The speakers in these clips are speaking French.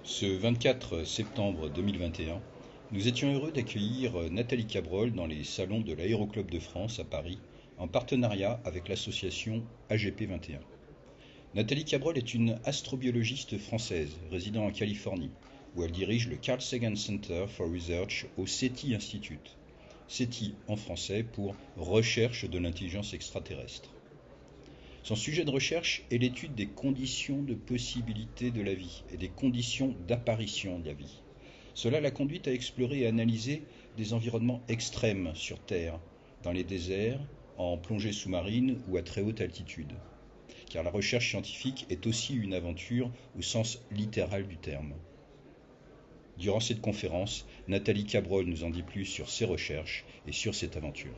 Ce 24 septembre 2021, nous étions heureux d'accueillir Nathalie Cabrol dans les salons de l'Aéroclub de France à Paris, en partenariat avec l'association AGP 21. Nathalie Cabrol est une astrobiologiste française résidant en Californie, où elle dirige le Carl Sagan Center for Research au SETI Institute. SETI en français pour Recherche de l'intelligence extraterrestre. Son sujet de recherche est l'étude des conditions de possibilité de la vie et des conditions d'apparition de la vie. Cela l'a conduite à explorer et analyser des environnements extrêmes sur Terre, dans les déserts, en plongée sous-marine ou à très haute altitude. Car la recherche scientifique est aussi une aventure au sens littéral du terme. Durant cette conférence, Nathalie Cabrol nous en dit plus sur ses recherches et sur cette aventure.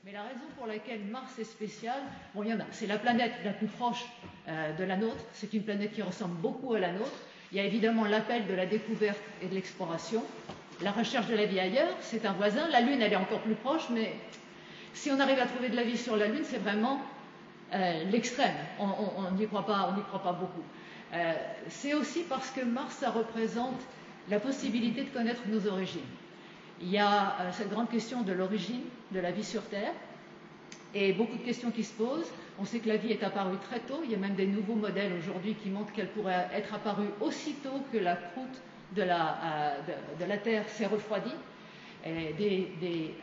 Mais la raison pour laquelle Mars est spécial, bon, il y en a. C'est la planète la plus proche de la nôtre. C'est une planète qui ressemble beaucoup à la nôtre. Il y a évidemment l'appel de la découverte et de l'exploration. La recherche de la vie ailleurs, c'est un voisin. La Lune, elle est encore plus proche, mais si on arrive à trouver de la vie sur la Lune, c'est vraiment l'extrême. On n'y croit pas beaucoup. C'est aussi parce que Mars, ça représente la possibilité de connaître nos origines. Il y a cette grande question de l'origine de la vie sur Terre et beaucoup de questions qui se posent. On sait que la vie est apparue très tôt. Il y a même des nouveaux modèles aujourd'hui qui montrent qu'elle pourrait être apparue aussitôt que la croûte de la Terre s'est refroidie. Des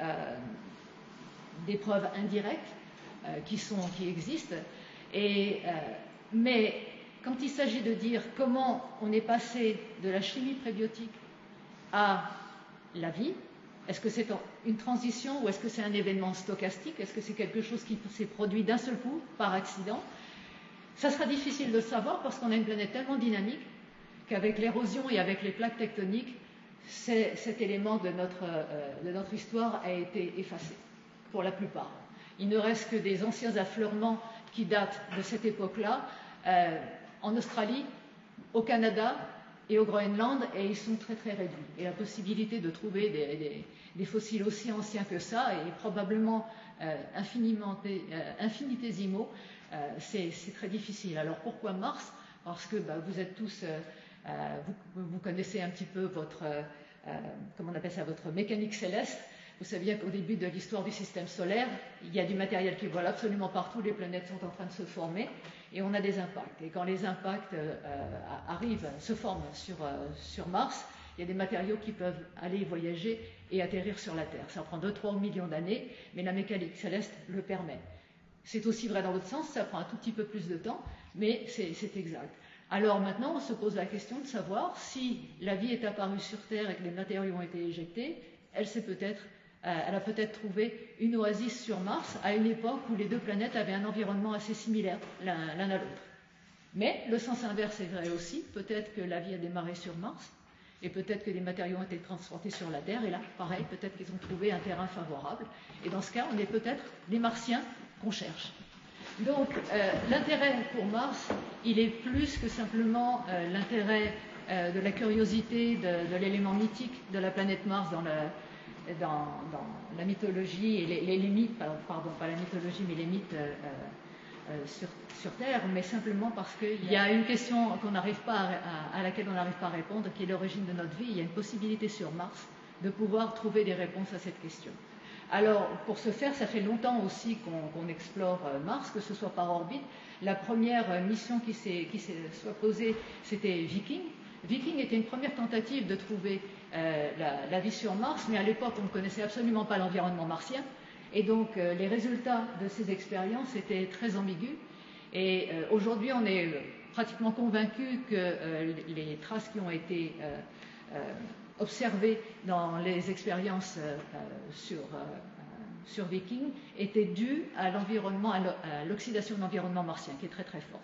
preuves indirectes qui existent. Mais quand il s'agit de dire comment on est passé de la chimie prébiotique à la vie, est-ce que c'est une transition ou est-ce que c'est un événement stochastique? Est-ce que c'est quelque chose qui s'est produit d'un seul coup, par accident? Ça sera difficile de savoir parce qu'on a une planète tellement dynamique qu'avec l'érosion et avec les plaques tectoniques, cet élément de notre histoire a été effacé, pour la plupart. Il ne reste que des anciens affleurements qui datent de cette époque-là, en Australie, au Canada, et au Groenland, et ils sont très très réduits. Et la possibilité de trouver des fossiles aussi anciens que ça, et probablement infinitésimaux, c'est très difficile. Alors pourquoi Mars? Parce que vous êtes tous, vous connaissez un petit peu votre, comment on appelle ça, votre mécanique céleste. Vous saviez qu'au début de l'histoire du système solaire, il y a du matériel qui vole absolument partout, les planètes sont en train de se former, et on a des impacts. Et quand les impacts se forment sur Mars, il y a des matériaux qui peuvent aller voyager et atterrir sur la Terre. Ça prend 2-3 millions d'années, mais la mécanique céleste le permet. C'est aussi vrai dans l'autre sens, ça prend un tout petit peu plus de temps, mais c'est exact. Alors maintenant, on se pose la question de savoir si la vie est apparue sur Terre et que les matériaux ont été éjectés, elle a peut-être trouvé une oasis sur Mars à une époque où les deux planètes avaient un environnement assez similaire l'un à l'autre. Mais le sens inverse est vrai aussi. Peut-être que la vie a démarré sur Mars et peut-être que les matériaux ont été transportés sur la Terre. Et là, pareil, peut-être qu'ils ont trouvé un terrain favorable. Et dans ce cas, on est peut-être les Martiens qu'on cherche. Donc, l'intérêt pour Mars, il est plus que simplement l'intérêt de la curiosité de l'élément mythique de la planète Mars dans la mythologie et les mythes, pardon, pas la mythologie, mais les mythes sur Terre, mais simplement parce qu'il y a une question à laquelle on n'arrive pas à répondre, qui est l'origine de notre vie. Il y a une possibilité sur Mars de pouvoir trouver des réponses à cette question. Alors, pour ce faire, ça fait longtemps aussi qu'on explore Mars, que ce soit par orbite. La première mission qui soit posée, c'était Viking. Viking était une première tentative de trouver la vie sur Mars, mais à l'époque, on ne connaissait absolument pas l'environnement martien. Et donc, les résultats de ces expériences étaient très ambigus. Et aujourd'hui, on est pratiquement convaincu que les traces qui ont été observées dans les expériences sur Viking étaient dues à l'oxydation de l'environnement martien, qui est très très forte.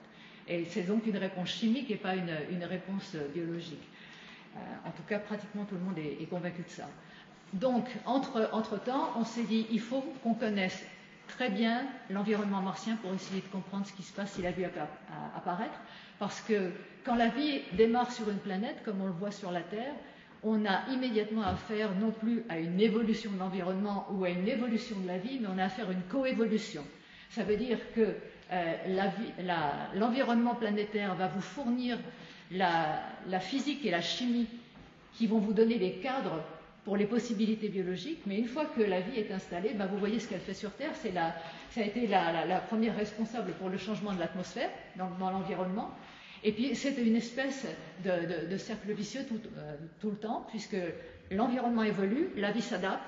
Et c'est donc une réponse chimique et pas une réponse biologique. En tout cas, pratiquement tout le monde est convaincu de ça. Donc, entre-temps, on s'est dit, il faut qu'on connaisse très bien l'environnement martien pour essayer de comprendre ce qui se passe si la vie apparaître. Parce que quand la vie démarre sur une planète, comme on le voit sur la Terre, on a immédiatement affaire non plus à une évolution de l'environnement ou à une évolution de la vie, mais on a affaire à une coévolution. Ça veut dire que l'environnement planétaire va vous fournir la physique et la chimie qui vont vous donner les cadres pour les possibilités biologiques, mais une fois que la vie est installée, ben vous voyez ce qu'elle fait sur Terre. Ça a été la première responsable pour le changement de l'atmosphère dans l'environnement. Et puis c'est une espèce de cercle vicieux tout le temps, puisque l'environnement évolue, la vie s'adapte,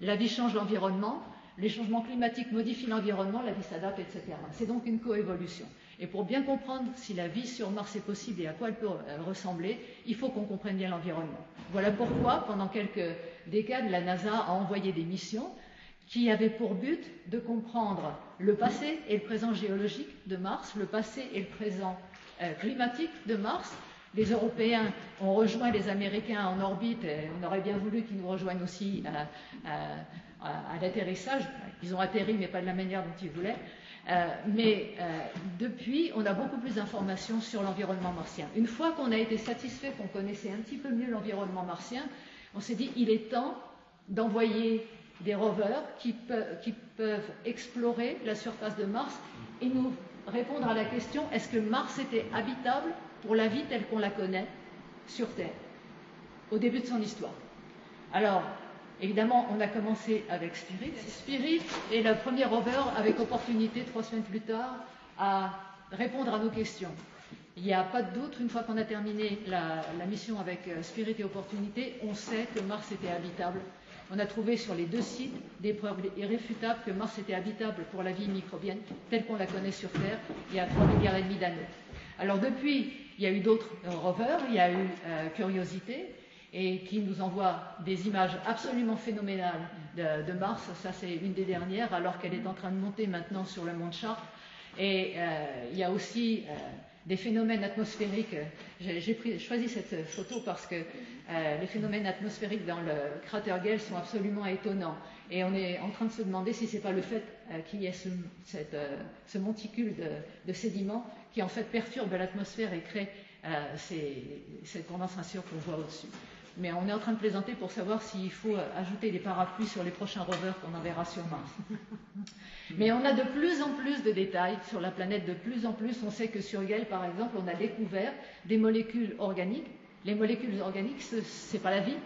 la vie change l'environnement, les changements climatiques modifient l'environnement, la vie s'adapte, etc. C'est donc une coévolution. Et pour bien comprendre si la vie sur Mars est possible et à quoi elle peut ressembler, il faut qu'on comprenne bien l'environnement. Voilà pourquoi, pendant quelques décades, la NASA a envoyé des missions qui avaient pour but de comprendre le passé et le présent géologique de Mars, le passé et le présent climatique de Mars. Les Européens ont rejoint les Américains en orbite, et on aurait bien voulu qu'ils nous rejoignent aussi à l'atterrissage. Ils ont atterri, mais pas de la manière dont ils voulaient. Depuis, on a beaucoup plus d'informations sur l'environnement martien. Une fois qu'on a été satisfait qu'on connaissait un petit peu mieux l'environnement martien, on s'est dit il est temps d'envoyer des rovers qui peuvent explorer la surface de Mars et nous répondre à la question est-ce que Mars était habitable pour la vie telle qu'on la connaît sur Terre au début de son histoire. Alors, évidemment, on a commencé avec Spirit. Spirit est le premier rover avec opportunité, 3 semaines plus tard, à répondre à nos questions. Il n'y a pas de doute, une fois qu'on a terminé la mission avec Spirit et Opportunité, on sait que Mars était habitable. On a trouvé sur les 2 sites des preuves irréfutables que Mars était habitable pour la vie microbienne, telle qu'on la connaît sur Terre, il y a 3,5 milliards d'années. Alors depuis, il y a eu d'autres rovers, il y a eu Curiosity, et qui nous envoie des images absolument phénoménales de Mars. Ça, c'est une des dernières, alors qu'elle est en train de monter maintenant sur le mont Chart. Et il y a aussi des phénomènes atmosphériques. J'ai choisi cette photo parce que les phénomènes atmosphériques dans le cratère Gale sont absolument étonnants. Et on est en train de se demander si ce n'est pas le fait qu'il y ait ce monticule de sédiments qui en fait perturbe l'atmosphère et crée cette condensation qu'on voit au-dessus. Mais on est en train de plaisanter pour savoir s'il faut ajouter des parapluies sur les prochains rovers qu'on enverra sur Mars. Mais on a de plus en plus de détails sur la planète, de plus en plus. On sait que sur Gale, par exemple, on a découvert des molécules organiques. Les molécules organiques, ce n'est pas la vie,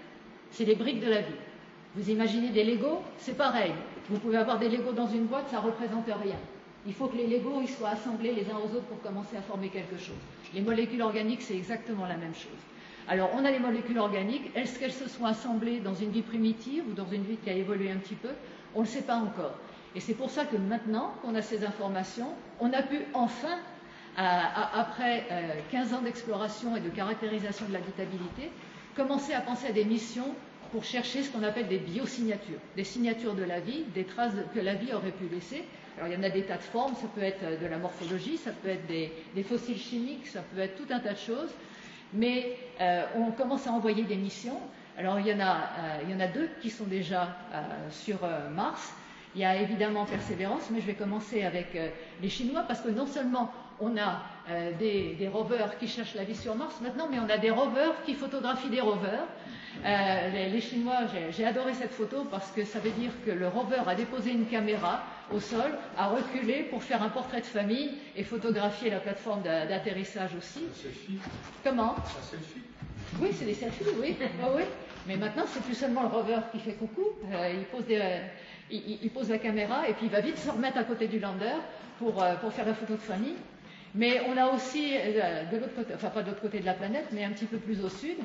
c'est les briques de la vie. Vous imaginez des Legos, c'est pareil. Vous pouvez avoir des Legos dans une boîte, ça ne représente rien. Il faut que les Legos ils soient assemblés les uns aux autres pour commencer à former quelque chose. Les molécules organiques, c'est exactement la même chose. Alors, on a les molécules organiques. Est-ce qu'elles se sont assemblées dans une vie primitive ou dans une vie qui a évolué un petit peu? On ne le sait pas encore. Et c'est pour ça que maintenant qu'on a ces informations, on a pu enfin, après 15 ans d'exploration et de caractérisation de l'habitabilité, commencer à penser à des missions pour chercher ce qu'on appelle des biosignatures, des signatures de la vie, des traces que la vie aurait pu laisser. Alors, il y en a des tas de formes, ça peut être de la morphologie, ça peut être des fossiles chimiques, ça peut être tout un tas de choses. Mais on commence à envoyer des missions. Alors il y en a 2 qui sont déjà sur Mars. Il y a évidemment Persévérance, mais je vais commencer avec les Chinois parce que non seulement on a des rovers qui cherchent la vie sur Mars maintenant, mais on a des rovers qui photographient des rovers. Les Chinois, j'ai adoré cette photo parce que ça veut dire que le rover a déposé une caméra au sol, a reculé pour faire un portrait de famille et photographier la plateforme d'atterrissage aussi. Un selfie. Comment? Un selfie. Oui, c'est des selfies, oui. Oh, oui. Mais maintenant, c'est plus seulement le rover qui fait coucou. Il pose la caméra et puis il va vite se remettre à côté du lander pour faire la photo de famille. Mais on a aussi, de l'autre côté, enfin pas de l'autre côté de la planète, mais un petit peu plus au sud,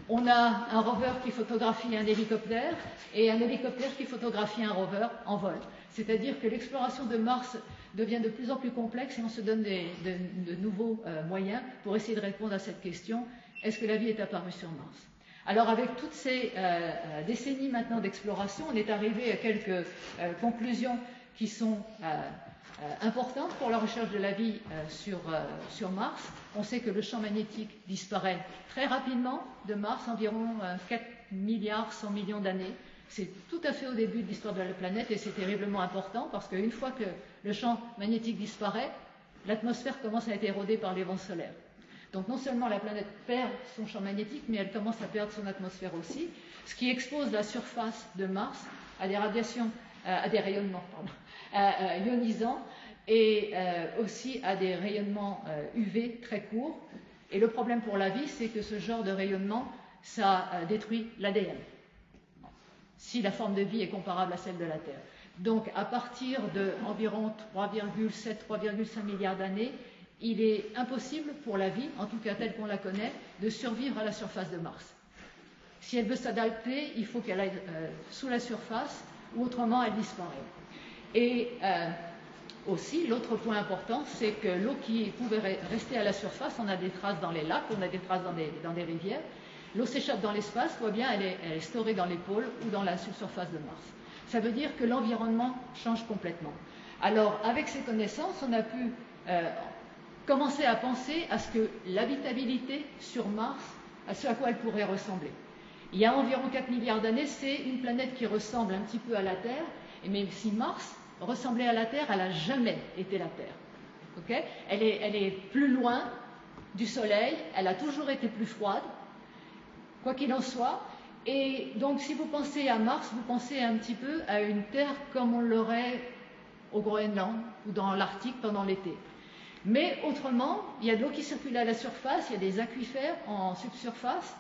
on a un rover qui photographie un hélicoptère et un hélicoptère qui photographie un rover en vol. C'est-à-dire que l'exploration de Mars devient de plus en plus complexe et on se donne de nouveaux moyens pour essayer de répondre à cette question. Est-ce que la vie est apparue sur Mars? Alors avec toutes ces décennies maintenant d'exploration, on est arrivé à quelques conclusions qui sont importantes pour la recherche de la vie sur Mars. On sait que le champ magnétique disparaît très rapidement de Mars, environ 4 milliards 100 millions d'années. C'est tout à fait au début de l'histoire de la planète et c'est terriblement important parce qu'une fois que le champ magnétique disparaît, l'atmosphère commence à être érodée par les vents solaires. Donc non seulement la planète perd son champ magnétique, mais elle commence à perdre son atmosphère aussi, ce qui expose la surface de Mars à des radiations à des rayonnements ionisants et aussi à des rayonnements UV très courts. Et le problème pour la vie, c'est que ce genre de rayonnement, ça détruit l'ADN, si la forme de vie est comparable à celle de la Terre. Donc, à partir d'environ 3,7, 3,5 milliards d'années, il est impossible pour la vie, en tout cas telle qu'on la connaît, de survivre à la surface de Mars. Si elle veut s'adapter, il faut qu'elle aille sous la surface, ou autrement elle disparaît. Et aussi, l'autre point important, c'est que l'eau qui pouvait rester à la surface, on a des traces dans les lacs, on a des traces dans des rivières. L'eau s'échappe dans l'espace, ou bien elle est storée dans les pôles ou dans la surface de Mars. Ça veut dire que l'environnement change complètement. Alors, avec ces connaissances, on a pu commencer à penser à ce que l'habitabilité sur Mars, à ce à quoi elle pourrait ressembler. Il y a environ 4 milliards d'années, c'est une planète qui ressemble un petit peu à la Terre, et même si Mars ressemblait à la Terre, elle n'a jamais été la Terre. Okay? Elle est plus loin du Soleil, elle a toujours été plus froide, quoi qu'il en soit. Et donc, si vous pensez à Mars, vous pensez un petit peu à une Terre comme on l'aurait au Groenland ou dans l'Arctique pendant l'été. Mais autrement, il y a de l'eau qui circule à la surface, il y a des aquifères en subsurface,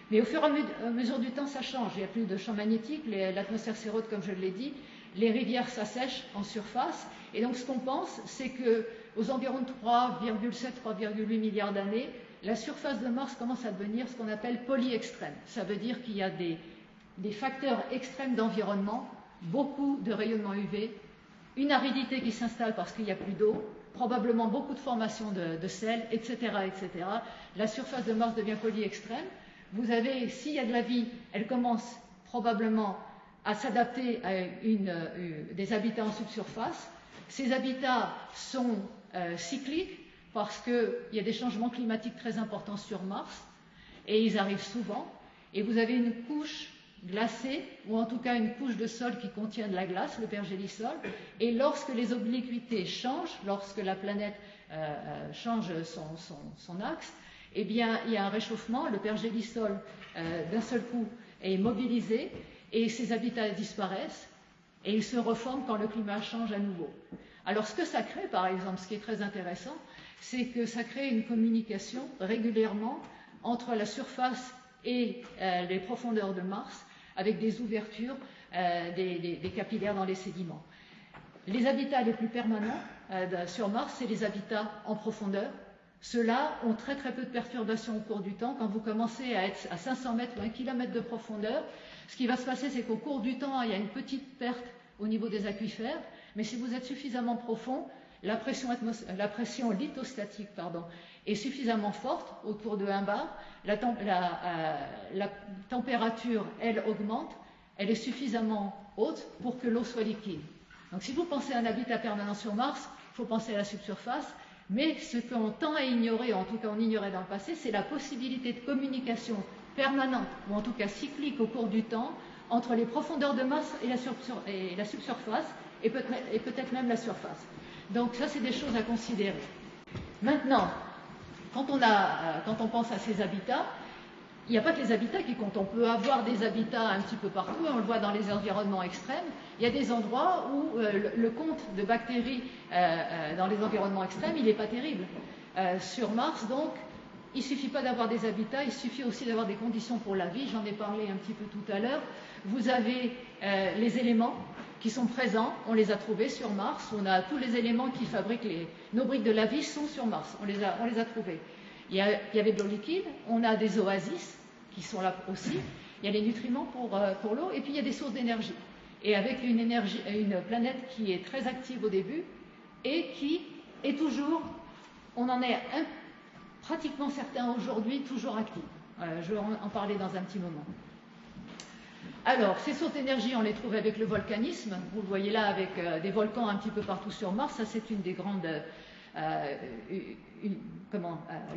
mais au fur et à mesure du temps, ça change. Il n'y a plus de champs magnétiques, l'atmosphère s'érode, comme je l'ai dit, les rivières s'assèchent en surface, et donc ce qu'on pense, c'est qu'aux environs de 3,7, 3,8 milliards d'années, la surface de Mars commence à devenir ce qu'on appelle polyextrême. Ça veut dire qu'il y a des facteurs extrêmes d'environnement, beaucoup de rayonnement UV, une aridité qui s'installe parce qu'il n'y a plus d'eau, probablement beaucoup de formation de sel, etc., etc. La surface de Mars devient polyextrême. Vous avez, s'il y a de la vie, elle commence probablement à s'adapter à des habitats en subsurface. Ces habitats sont cycliques parce qu'il y a des changements climatiques très importants sur Mars, et ils arrivent souvent. Et vous avez une couche glacée, ou en tout cas une couche de sol qui contient de la glace, le pergélisol, et lorsque les obliquités changent, lorsque la planète change son axe, eh bien, il y a un réchauffement, le pergélisol d'un seul coup est mobilisé, et ces habitats disparaissent, et ils se reforment quand le climat change à nouveau. Alors, ce que ça crée, par exemple, ce qui est très intéressant, c'est que ça crée une communication régulièrement entre la surface et les profondeurs de Mars, avec des ouvertures, des capillaires dans les sédiments. Les habitats les plus permanents sur Mars, c'est les habitats en profondeur. Ceux-là ont très très peu de perturbations au cours du temps. Quand vous commencez à être à 500 mètres ou 1 km de profondeur, ce qui va se passer, c'est qu'au cours du temps, il y a une petite perte au niveau des aquifères, mais si vous êtes suffisamment profond, la pression lithostatique est suffisamment forte, autour de 1 bar, la température, elle, augmente, elle est suffisamment haute pour que l'eau soit liquide. Donc si vous pensez à un habitat permanent sur Mars, il faut penser à la subsurface, mais ce qu'on tend à ignorer, en tout cas on ignorait dans le passé, c'est la possibilité de communication permanente, ou en tout cas cyclique au cours du temps, entre les profondeurs de Mars et la subsurface, et peut-être même la surface. Donc ça, c'est des choses à considérer. Maintenant, quand on pense à ces habitats, il n'y a pas que les habitats qui comptent. On peut avoir des habitats un petit peu partout, on le voit dans les environnements extrêmes. Il y a des endroits où le compte de bactéries dans les environnements extrêmes, il n'est pas terrible. Sur Mars, donc, il ne suffit pas d'avoir des habitats, il suffit aussi d'avoir des conditions pour la vie. J'en ai parlé un petit peu tout à l'heure. Vous avez les éléments qui sont présents, on les a trouvés sur Mars. On a tous les éléments qui fabriquent nos briques de la vie sont sur Mars, on les a trouvés. Il y avait de l'eau liquide, on a des oasis qui sont là aussi, il y a les nutriments pour l'eau, et puis il y a des sources d'énergie. Et avec une planète qui est très active au début, et qui est toujours, on en est pratiquement certain aujourd'hui, toujours active. Je vais en parler dans un petit moment. Alors, ces sources d'énergie, on les trouve avec le volcanisme. Vous le voyez là avec des volcans un petit peu partout sur Mars. Ça, c'est une des grandes...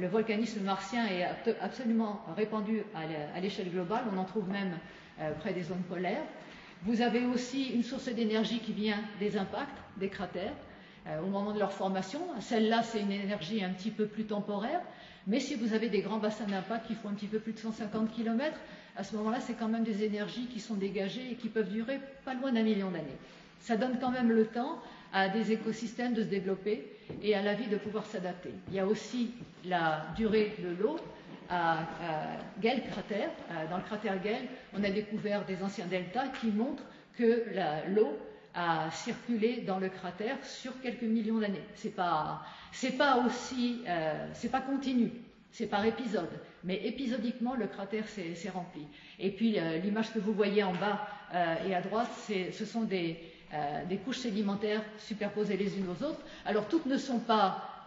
le volcanisme martien est absolument répandu à l'échelle globale. On en trouve même près des zones polaires. Vous avez aussi une source d'énergie qui vient des impacts, des cratères, au moment de leur formation. Celle-là, c'est une énergie un petit peu plus temporaire. Mais si vous avez des grands bassins d'impact qui font un petit peu plus de 150 km, à ce moment-là, c'est quand même des énergies qui sont dégagées et qui peuvent durer pas loin d'1 million d'années. Ça donne quand même le temps à des écosystèmes de se développer et à la vie de pouvoir s'adapter. Il y a aussi la durée de l'eau. À Gale cratère, dans le cratère Gale, on a découvert des anciens deltas qui montrent que l'eau a circulé dans le cratère sur quelques millions d'années. C'est pas continu, c'est par épisode, mais épisodiquement le cratère s'est rempli. Et puis l'image que vous voyez en bas et à droite, ce sont des couches sédimentaires superposées les unes aux autres. Alors toutes ne sont pas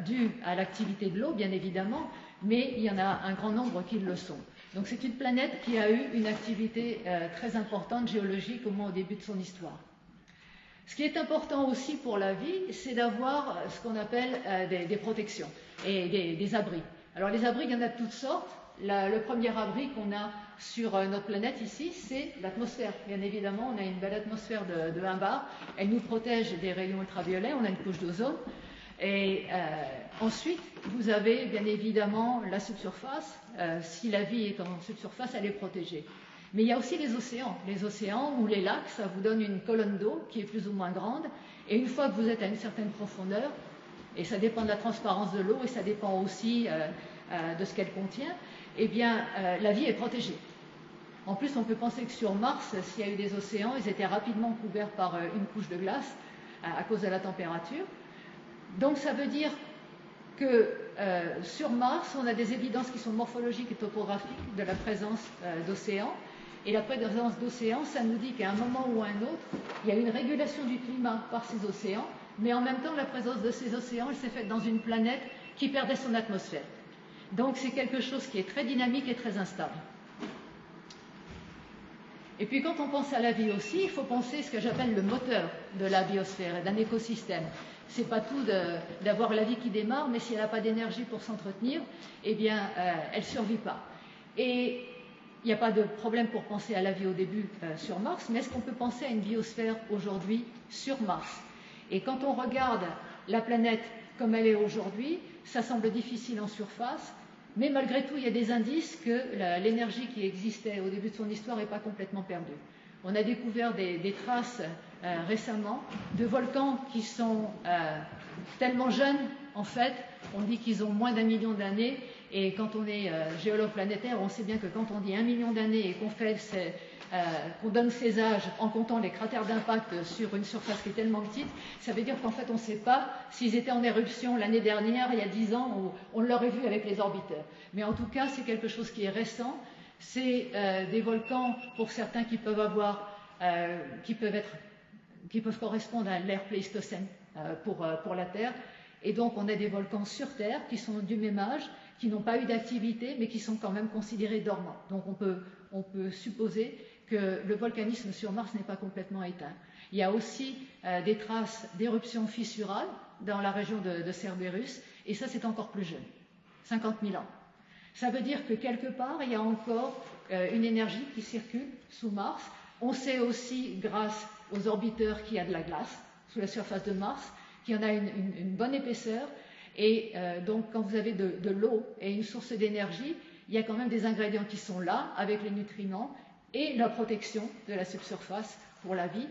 dues à l'activité de l'eau, bien évidemment, mais il y en a un grand nombre qui le sont. Donc c'est une planète qui a eu une activité très importante géologique au moins au début de son histoire. Ce qui est important aussi pour la vie, c'est d'avoir ce qu'on appelle des protections et des abris. Alors les abris, il y en a de toutes sortes. Le premier abri qu'on a sur notre planète ici, c'est l'atmosphère. Bien évidemment, on a une belle atmosphère de 1 bar. Elle nous protège des rayons ultraviolets, on a une couche d'ozone. Et ensuite, vous avez bien évidemment la subsurface. Si la vie est en subsurface, elle est protégée. Mais il y a aussi les océans ou les lacs, ça vous donne une colonne d'eau qui est plus ou moins grande. Et une fois que vous êtes à une certaine profondeur, et ça dépend de la transparence de l'eau et ça dépend aussi de ce qu'elle contient, eh bien la vie est protégée. En plus, on peut penser que sur Mars, s'il y a eu des océans, ils étaient rapidement couverts par une couche de glace à cause de la température. Donc ça veut dire que sur Mars, on a des évidences qui sont morphologiques et topographiques de la présence d'océans. Et la présence d'océans, ça nous dit qu'à un moment ou à un autre, il y a une régulation du climat par ces océans, mais en même temps, la présence de ces océans, elle s'est faite dans une planète qui perdait son atmosphère. Donc c'est quelque chose qui est très dynamique et très instable. Et puis quand on pense à la vie aussi, il faut penser ce que j'appelle le moteur de la biosphère et d'un écosystème. C'est pas tout d'avoir la vie qui démarre, mais si elle n'a pas d'énergie pour s'entretenir, eh bien, elle ne survit pas. Et il n'y a pas de problème pour penser à la vie au début sur Mars, mais est-ce qu'on peut penser à une biosphère aujourd'hui sur Mars? Et quand on regarde la planète comme elle est aujourd'hui, ça semble difficile en surface, mais malgré tout, il y a des indices que l'énergie qui existait au début de son histoire n'est pas complètement perdue. On a découvert des traces récemment de volcans qui sont tellement jeunes, en fait, on dit qu'ils ont moins d'1 million d'années, et quand on est géologue planétaire, on sait bien que quand on dit 1 million d'années et qu'on donne ces âges en comptant les cratères d'impact sur une surface qui est tellement petite, ça veut dire qu'en fait on ne sait pas s'ils étaient en éruption l'année dernière, il y a 10 ans, ou on l'aurait vu avec les orbiteurs. Mais en tout cas, c'est quelque chose qui est récent. C'est des volcans, pour certains, qui peuvent correspondre à l'ère Pléistocène pour la Terre. Et donc on a des volcans sur Terre qui sont du même âge, qui n'ont pas eu d'activité, mais qui sont quand même considérés dormants. Donc on peut supposer que le volcanisme sur Mars n'est pas complètement éteint. Il y a aussi des traces d'éruptions fissurales dans la région de Cerberus, et ça c'est encore plus jeune, 50 000 ans. Ça veut dire que quelque part, il y a encore une énergie qui circule sous Mars. On sait aussi, grâce aux orbiteurs, qu'il y a de la glace sous la surface de Mars, qu'il y en a une bonne épaisseur. Et donc, quand vous avez de l'eau et une source d'énergie, il y a quand même des ingrédients qui sont là, avec les nutriments et la protection de la subsurface pour la vie.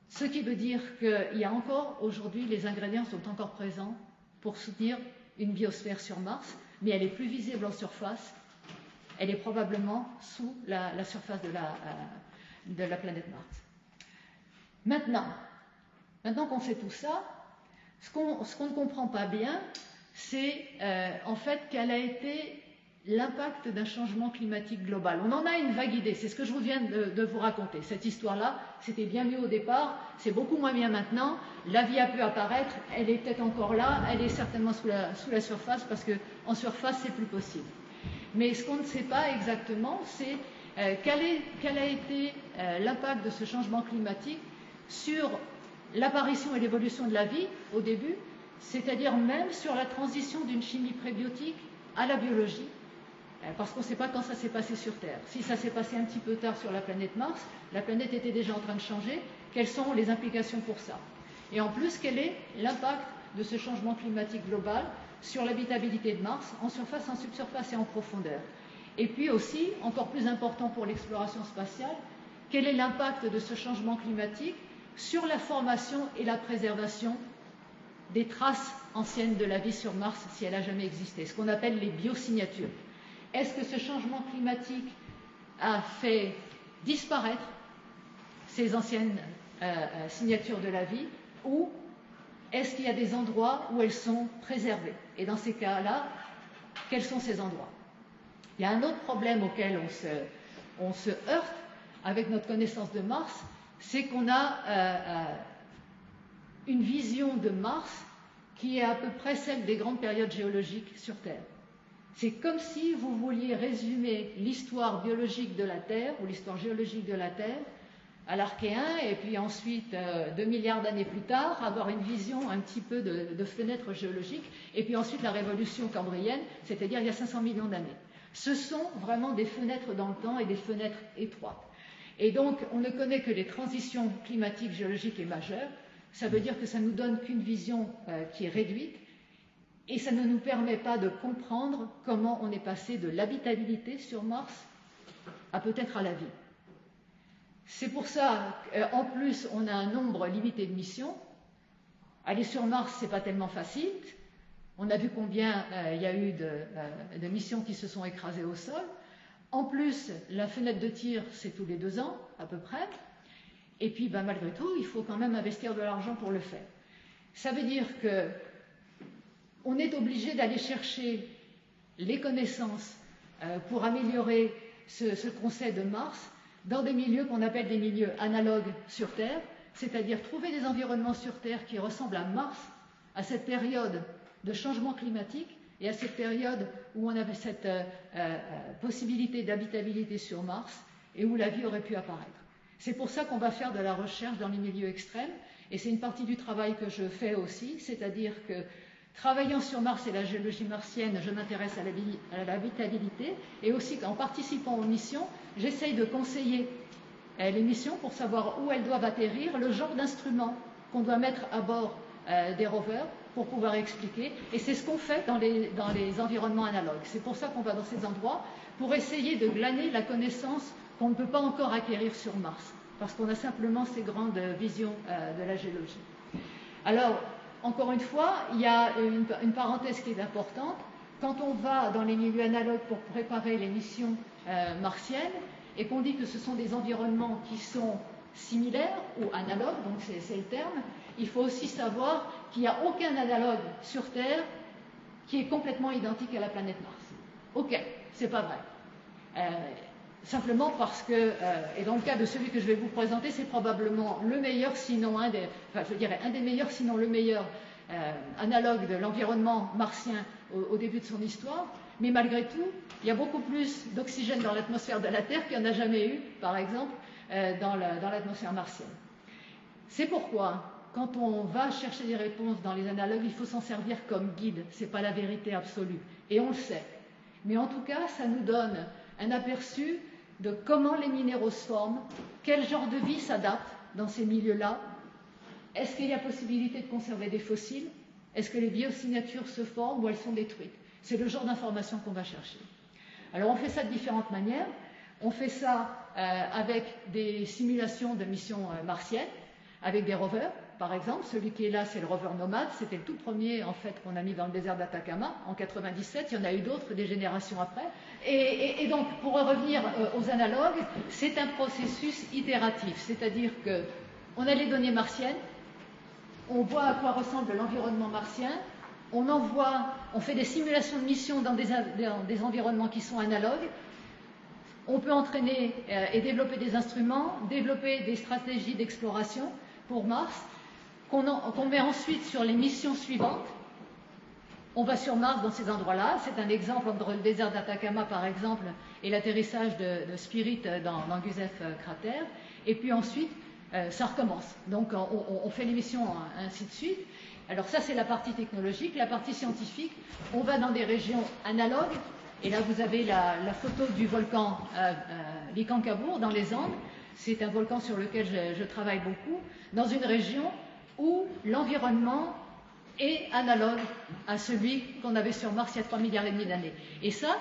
Ce qui veut dire qu'il y a encore, aujourd'hui, les ingrédients sont encore présents pour soutenir une biosphère sur Mars, mais elle est plus visible en surface. Elle est probablement sous la surface de la planète Mars. Maintenant qu'on sait tout ça, ce qu'on ne comprend pas bien, c'est en fait quel a été l'impact d'un changement climatique global. On en a une vague idée, c'est ce que je viens de vous raconter. Cette histoire-là, c'était bien mieux au départ, c'est beaucoup moins bien maintenant. La vie a pu apparaître, elle est peut-être encore là, elle est certainement sous la surface, parce qu'en surface, c'est plus possible. Mais ce qu'on ne sait pas exactement, c'est quel a été l'impact de ce changement climatique sur l'apparition et l'évolution de la vie au début, c'est-à-dire même sur la transition d'une chimie prébiotique à la biologie, parce qu'on ne sait pas quand ça s'est passé sur Terre. Si ça s'est passé un petit peu tard sur la planète Mars, la planète était déjà en train de changer, quelles sont les implications pour ça? Et en plus, quel est l'impact de ce changement climatique global sur l'habitabilité de Mars, en surface, en subsurface et en profondeur? Et puis aussi, encore plus important pour l'exploration spatiale, quel est l'impact de ce changement climatique sur la formation et la préservation des traces anciennes de la vie sur Mars si elle a jamais existé, ce qu'on appelle les biosignatures. Est-ce que ce changement climatique a fait disparaître ces anciennes signatures de la vie, ou est-ce qu'il y a des endroits où elles sont préservées? Et dans ces cas-là, quels sont ces endroits? Il y a un autre problème auquel on se heurte avec notre connaissance de Mars, c'est qu'on a une vision de Mars qui est à peu près celle des grandes périodes géologiques sur Terre. C'est comme si vous vouliez résumer l'histoire biologique de la Terre ou l'histoire géologique de la Terre à l'Archéen, et puis ensuite, 2 milliards d'années plus tard, avoir une vision un petit peu de fenêtre géologique, et puis ensuite la révolution cambrienne, c'est-à-dire il y a 500 millions d'années. Ce sont vraiment des fenêtres dans le temps et des fenêtres étroites. Et donc, on ne connaît que les transitions climatiques, géologiques et majeures. Ça veut dire que ça ne nous donne qu'une vision qui est réduite, et ça ne nous permet pas de comprendre comment on est passé de l'habitabilité sur Mars à peut-être à la vie. C'est pour ça qu'en plus, on a un nombre limité de missions. Aller sur Mars, ce n'est pas tellement facile. On a vu combien il y a eu de missions qui se sont écrasées au sol. En plus, la fenêtre de tir, c'est tous les 2 ans, à peu près. Et puis, malgré tout, il faut quand même investir de l'argent pour le faire. Ça veut dire qu'on est obligé d'aller chercher les connaissances pour améliorer ce qu'on sait de Mars dans des milieux qu'on appelle des milieux analogues sur Terre, c'est-à-dire trouver des environnements sur Terre qui ressemblent à Mars, à cette période de changement climatique et à cette période où on avait cette possibilité d'habitabilité sur Mars et où la vie aurait pu apparaître. C'est pour ça qu'on va faire de la recherche dans les milieux extrêmes, et c'est une partie du travail que je fais aussi, c'est-à-dire que travaillant sur Mars et la géologie martienne, je m'intéresse à l'habitabilité, et aussi en participant aux missions, j'essaye de conseiller les missions pour savoir où elles doivent atterrir, le genre d'instruments qu'on doit mettre à bord des rovers pour pouvoir expliquer. Et c'est ce qu'on fait dans les environnements analogues. C'est pour ça qu'on va dans ces endroits, pour essayer de glaner la connaissance qu'on ne peut pas encore acquérir sur Mars, parce qu'on a simplement ces grandes visions de la géologie. Alors, encore une fois, il y a une parenthèse qui est importante. Quand on va dans les milieux analogues pour préparer les missions martiennes, et qu'on dit que ce sont des environnements qui sont similaires ou analogues, donc c'est le terme, il faut aussi savoir qu'il n'y a aucun analogue sur Terre qui est complètement identique à la planète Mars. Ok, c'est pas vrai. Simplement parce que, et dans le cas de celui que je vais vous présenter, c'est probablement le meilleur, sinon un des meilleurs, sinon le meilleur analogue de l'environnement martien au début de son histoire. Mais malgré tout, il y a beaucoup plus d'oxygène dans l'atmosphère de la Terre qu'il n'y en a jamais eu, par exemple, dans l'atmosphère martienne. C'est pourquoi, quand on va chercher des réponses dans les analogues, il faut s'en servir comme guide. Ce n'est pas la vérité absolue. Et on le sait. Mais en tout cas, ça nous donne un aperçu de comment les minéraux se forment, quel genre de vie s'adapte dans ces milieux-là. Est-ce qu'il y a possibilité de conserver des fossiles? Est-ce que les biosignatures se forment ou elles sont détruites? C'est le genre d'information qu'on va chercher. Alors on fait ça de différentes manières. On fait ça avec des simulations de missions martiennes, avec des rovers. Par exemple, celui qui est là, c'est le rover Nomad. C'était le tout premier, en fait, qu'on a mis dans le désert d'Atacama en 97. Il y en a eu d'autres des générations après. Et donc, pour revenir aux analogues, c'est un processus itératif. C'est-à-dire qu'on a les données martiennes, on voit à quoi ressemble l'environnement martien, on fait des simulations de mission dans des environnements qui sont analogues. On peut entraîner et développer des instruments, développer des stratégies d'exploration pour Mars, qu'on met ensuite sur les missions suivantes. On va sur Mars dans ces endroits-là. C'est un exemple entre le désert d'Atacama, par exemple, et l'atterrissage de Spirit dans Gusev cratère. Et puis ensuite, ça recommence. Donc, on fait les missions ainsi de suite. Alors ça, c'est la partie technologique. La partie scientifique, on va dans des régions analogues. Et là, vous avez la photo du volcan Licancabur dans les Andes. C'est un volcan sur lequel je travaille beaucoup, dans une région où l'environnement est analogue à celui qu'on avait sur Mars il y a 3,5 milliards d'années. Et ça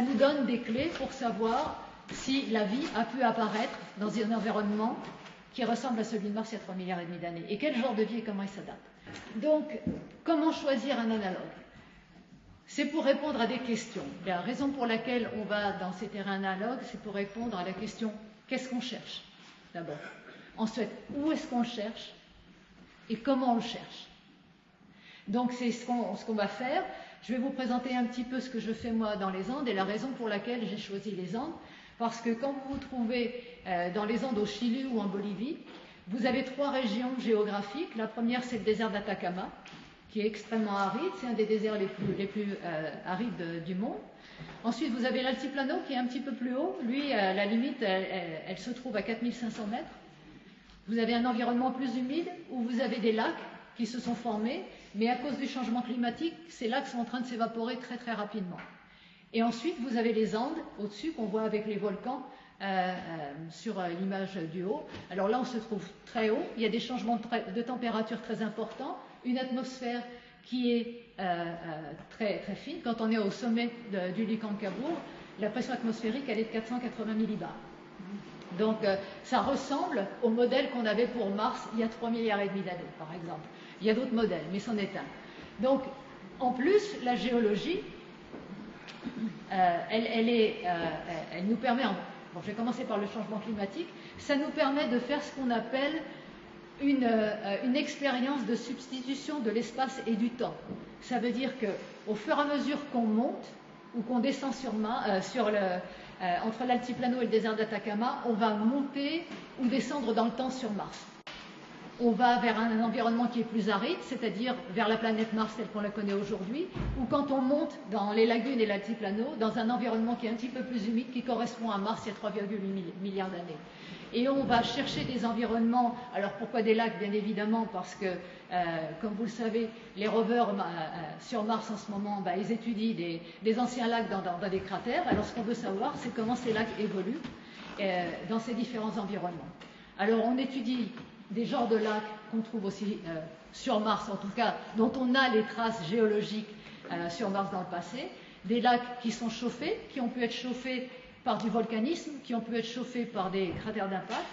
nous donne des clés pour savoir si la vie a pu apparaître dans un environnement qui ressemble à celui de Mars il y a 3,5 milliards d'années. Et quel genre de vie et comment il s'adapte. Donc, comment choisir un analogue? C'est pour répondre à des questions. La raison pour laquelle on va dans ces terrains analogues, c'est pour répondre à la question qu'est-ce qu'on cherche, d'abord. Ensuite, où est-ce qu'on le cherche et comment on le cherche. Donc, c'est ce qu'on va faire. Je vais vous présenter un petit peu ce que je fais moi dans les Andes et la raison pour laquelle j'ai choisi les Andes. Parce que quand vous vous trouvez dans les Andes au Chili ou en Bolivie, vous avez 3 régions géographiques. La première, c'est le désert d'Atacama, qui est extrêmement aride. C'est un des déserts les plus arides du monde. Ensuite, vous avez l'altiplano, qui est un petit peu plus haut. Lui, la limite, elle se trouve à 4500 mètres. Vous avez un environnement plus humide, où vous avez des lacs qui se sont formés. Mais à cause du changement climatique, ces lacs sont en train de s'évaporer très très rapidement. Et ensuite, vous avez les Andes au-dessus qu'on voit avec les volcans sur l'image du haut. Alors là, on se trouve très haut. Il y a des changements de température très importants, une atmosphère qui est très, très fine. Quand on est au sommet du Licancabur, la pression atmosphérique, elle est de 480 millibars. Donc, ça ressemble au modèle qu'on avait pour Mars il y a 3,5 milliards d'années, par exemple. Il y a d'autres modèles, mais c'en est un. Donc, en plus, la géologie, elle nous permet, bon, je vais commencer par le changement climatique, ça nous permet de faire ce qu'on appelle une expérience de substitution de l'espace et du temps. Ça veut dire qu'au fur et à mesure qu'on monte ou qu'on descend entre l'altiplano et le désert d'Atacama, on va monter ou descendre dans le temps sur Mars. On va vers un environnement qui est plus aride, c'est-à-dire vers la planète Mars telle qu'on la connaît aujourd'hui, ou quand on monte dans les lagunes et l'altiplano, dans un environnement qui est un petit peu plus humide, qui correspond à Mars il y a 3,8 milliards d'années. Et on va chercher des environnements. Alors pourquoi des lacs? Bien évidemment parce que, comme vous le savez, les rovers sur Mars en ce moment, ils étudient des anciens lacs dans des cratères. Alors ce qu'on veut savoir, c'est comment ces lacs évoluent dans ces différents environnements. Alors on étudie des genres de lacs qu'on trouve aussi sur Mars, en tout cas, dont on a les traces géologiques sur Mars dans le passé, des lacs qui sont chauffés, qui ont pu être chauffés par du volcanisme, qui ont pu être chauffés par des cratères d'impact,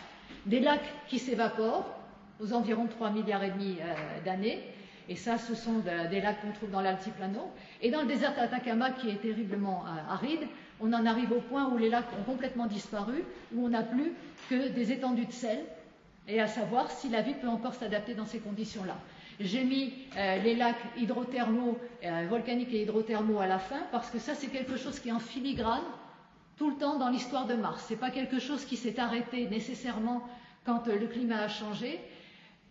des lacs qui s'évaporent aux environs de 3,5 milliards d'années, et ça, ce sont des lacs qu'on trouve dans l'altiplano. Et dans le désert d'Atacama, qui est terriblement aride, on en arrive au point où les lacs ont complètement disparu, où on n'a plus que des étendues de sel, et à savoir si la vie peut encore s'adapter dans ces conditions-là. J'ai mis les lacs hydrothermaux, volcaniques et hydrothermaux à la fin, parce que ça, c'est quelque chose qui est en filigrane tout le temps dans l'histoire de Mars. Ce n'est pas quelque chose qui s'est arrêté nécessairement quand le climat a changé.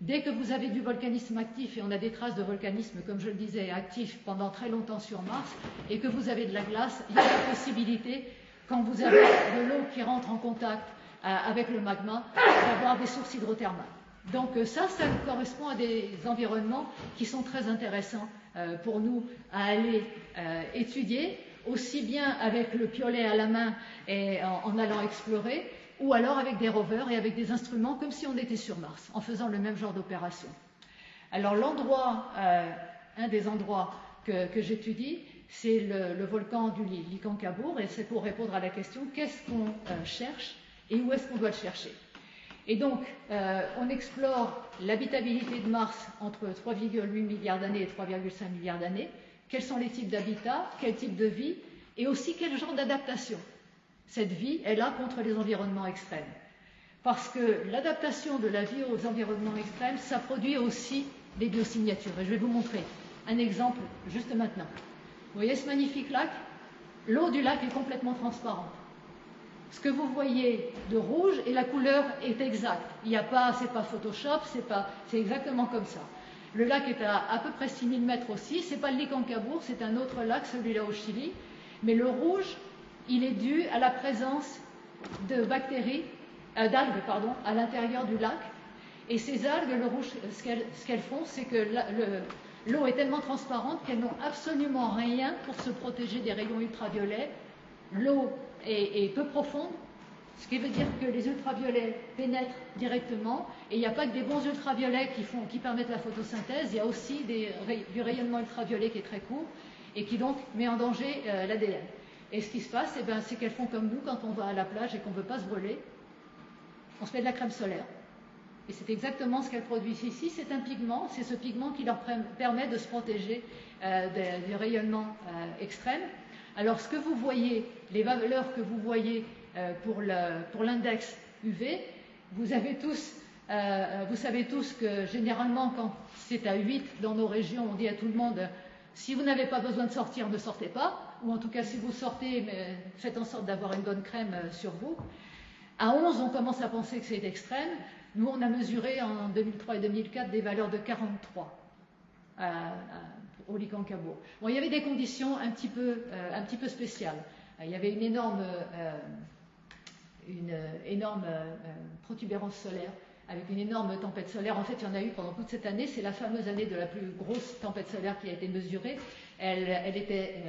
Dès que vous avez du volcanisme actif, et on a des traces de volcanisme, comme je le disais, actif pendant très longtemps sur Mars, et que vous avez de la glace, il y a la possibilité, quand vous avez de l'eau qui rentre en contact avec le magma, d'avoir des sources hydrothermales. Donc ça correspond à des environnements qui sont très intéressants pour nous à aller étudier, aussi bien avec le piolet à la main et en allant explorer, ou alors avec des rovers et avec des instruments comme si on était sur Mars, en faisant le même genre d'opération. Alors l'endroit, un des endroits que j'étudie, c'est le volcan du Licancabur, et c'est pour répondre à la question qu'est-ce qu'on cherche et où est-ce qu'on doit le chercher. Et donc, on explore l'habitabilité de Mars entre 3,8 milliards d'années et 3,5 milliards d'années. Quels sont les types d'habitats, quel type de vie, et aussi quel genre d'adaptation cette vie est là contre les environnements extrêmes. Parce que l'adaptation de la vie aux environnements extrêmes, ça produit aussi des biosignatures. Et je vais vous montrer un exemple juste maintenant. Vous voyez ce magnifique lac? L'eau du lac est complètement transparente. Ce que vous voyez de rouge, et la couleur est exacte. Il n'y a pas, c'est pas Photoshop, c'est exactement comme ça. Le lac est à peu près 6000 mètres aussi. C'est pas le Licancabur, c'est un autre lac, celui-là au Chili. Mais le rouge, il est dû à la présence de bactéries, d'algues, à l'intérieur du lac. Et ces algues, le rouge, ce qu'elles font, c'est que l'eau est tellement transparente qu'elles n'ont absolument rien pour se protéger des rayons ultraviolets. L'eau est peu profonde, ce qui veut dire que les ultraviolets pénètrent directement, et il n'y a pas que des bons ultraviolets qui permettent la photosynthèse, il y a aussi du rayonnement ultraviolet qui est très court et qui donc met en danger l'ADN. Et ce qui se passe, c'est qu'elles font comme nous quand on va à la plage et qu'on ne veut pas se brûler. On se met de la crème solaire. Et c'est exactement ce qu'elles produisent ici. C'est un pigment, c'est ce pigment qui leur permet de se protéger du rayonnement extrême. Alors ce que vous voyez, les valeurs que vous voyez pour l'index UV, vous savez tous que généralement quand c'est à 8 dans nos régions, on dit à tout le monde, si vous n'avez pas besoin de sortir, ne sortez pas. Ou en tout cas, si vous sortez, faites en sorte d'avoir une bonne crème sur vous. À 11, on commence à penser que c'est extrême. Nous, on a mesuré en 2003 et 2004 des valeurs de 43 au Licancabo. Bon, il y avait des conditions un petit peu spéciales. Il y avait une énorme protubérance solaire, avec une énorme tempête solaire. En fait, il y en a eu pendant toute cette année. C'est la fameuse année de la plus grosse tempête solaire qui a été mesurée. Elle était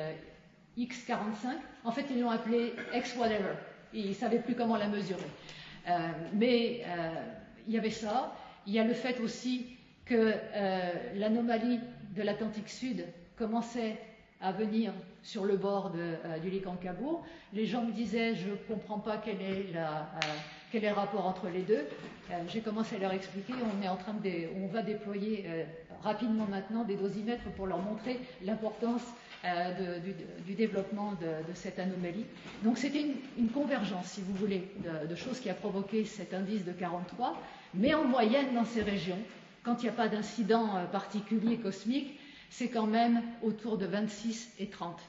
X45. En fait, ils l'ont appelée X-whatever. Ils ne savaient plus comment la mesurer. Mais il y avait ça. Il y a le fait aussi que l'anomalie de l'Atlantique Sud commençait à venir sur le bord du Licancabo. Les gens me disaient, je ne comprends pas quel est le rapport entre les deux. J'ai commencé à leur expliquer. On va déployer rapidement maintenant des dosimètres pour leur montrer l'importance du développement de cette anomalie. Donc c'était une convergence, si vous voulez, de choses qui a provoqué cet indice de 43, mais en moyenne dans ces régions, quand il n'y a pas d'incident particulier cosmique, c'est quand même autour de 26 et 30.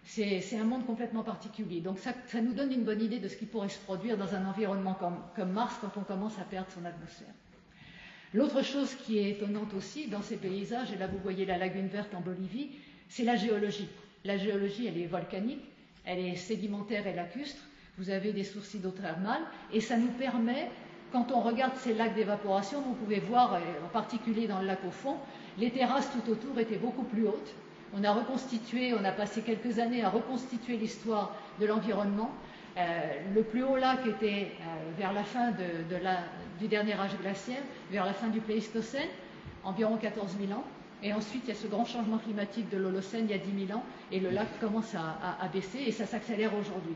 C'est un monde complètement particulier. Donc ça nous donne une bonne idée de ce qui pourrait se produire dans un environnement comme Mars quand on commence à perdre son atmosphère. L'autre chose qui est étonnante aussi dans ces paysages, et là vous voyez la lagune verte en Bolivie, c'est la géologie. La géologie, elle est volcanique, elle est sédimentaire et lacustre. Vous avez des sources hydrothermales et ça nous permet, quand on regarde ces lacs d'évaporation, vous pouvez voir, en particulier dans le lac au fond, les terrasses tout autour étaient beaucoup plus hautes. On a passé quelques années à reconstituer l'histoire de l'environnement. Le plus haut lac était vers la fin du dernier âge glaciaire, vers la fin du Pléistocène, environ 14 000 ans. Et ensuite, il y a ce grand changement climatique de l'Holocène il y a 10 000 ans, et le lac commence à baisser, et ça s'accélère aujourd'hui.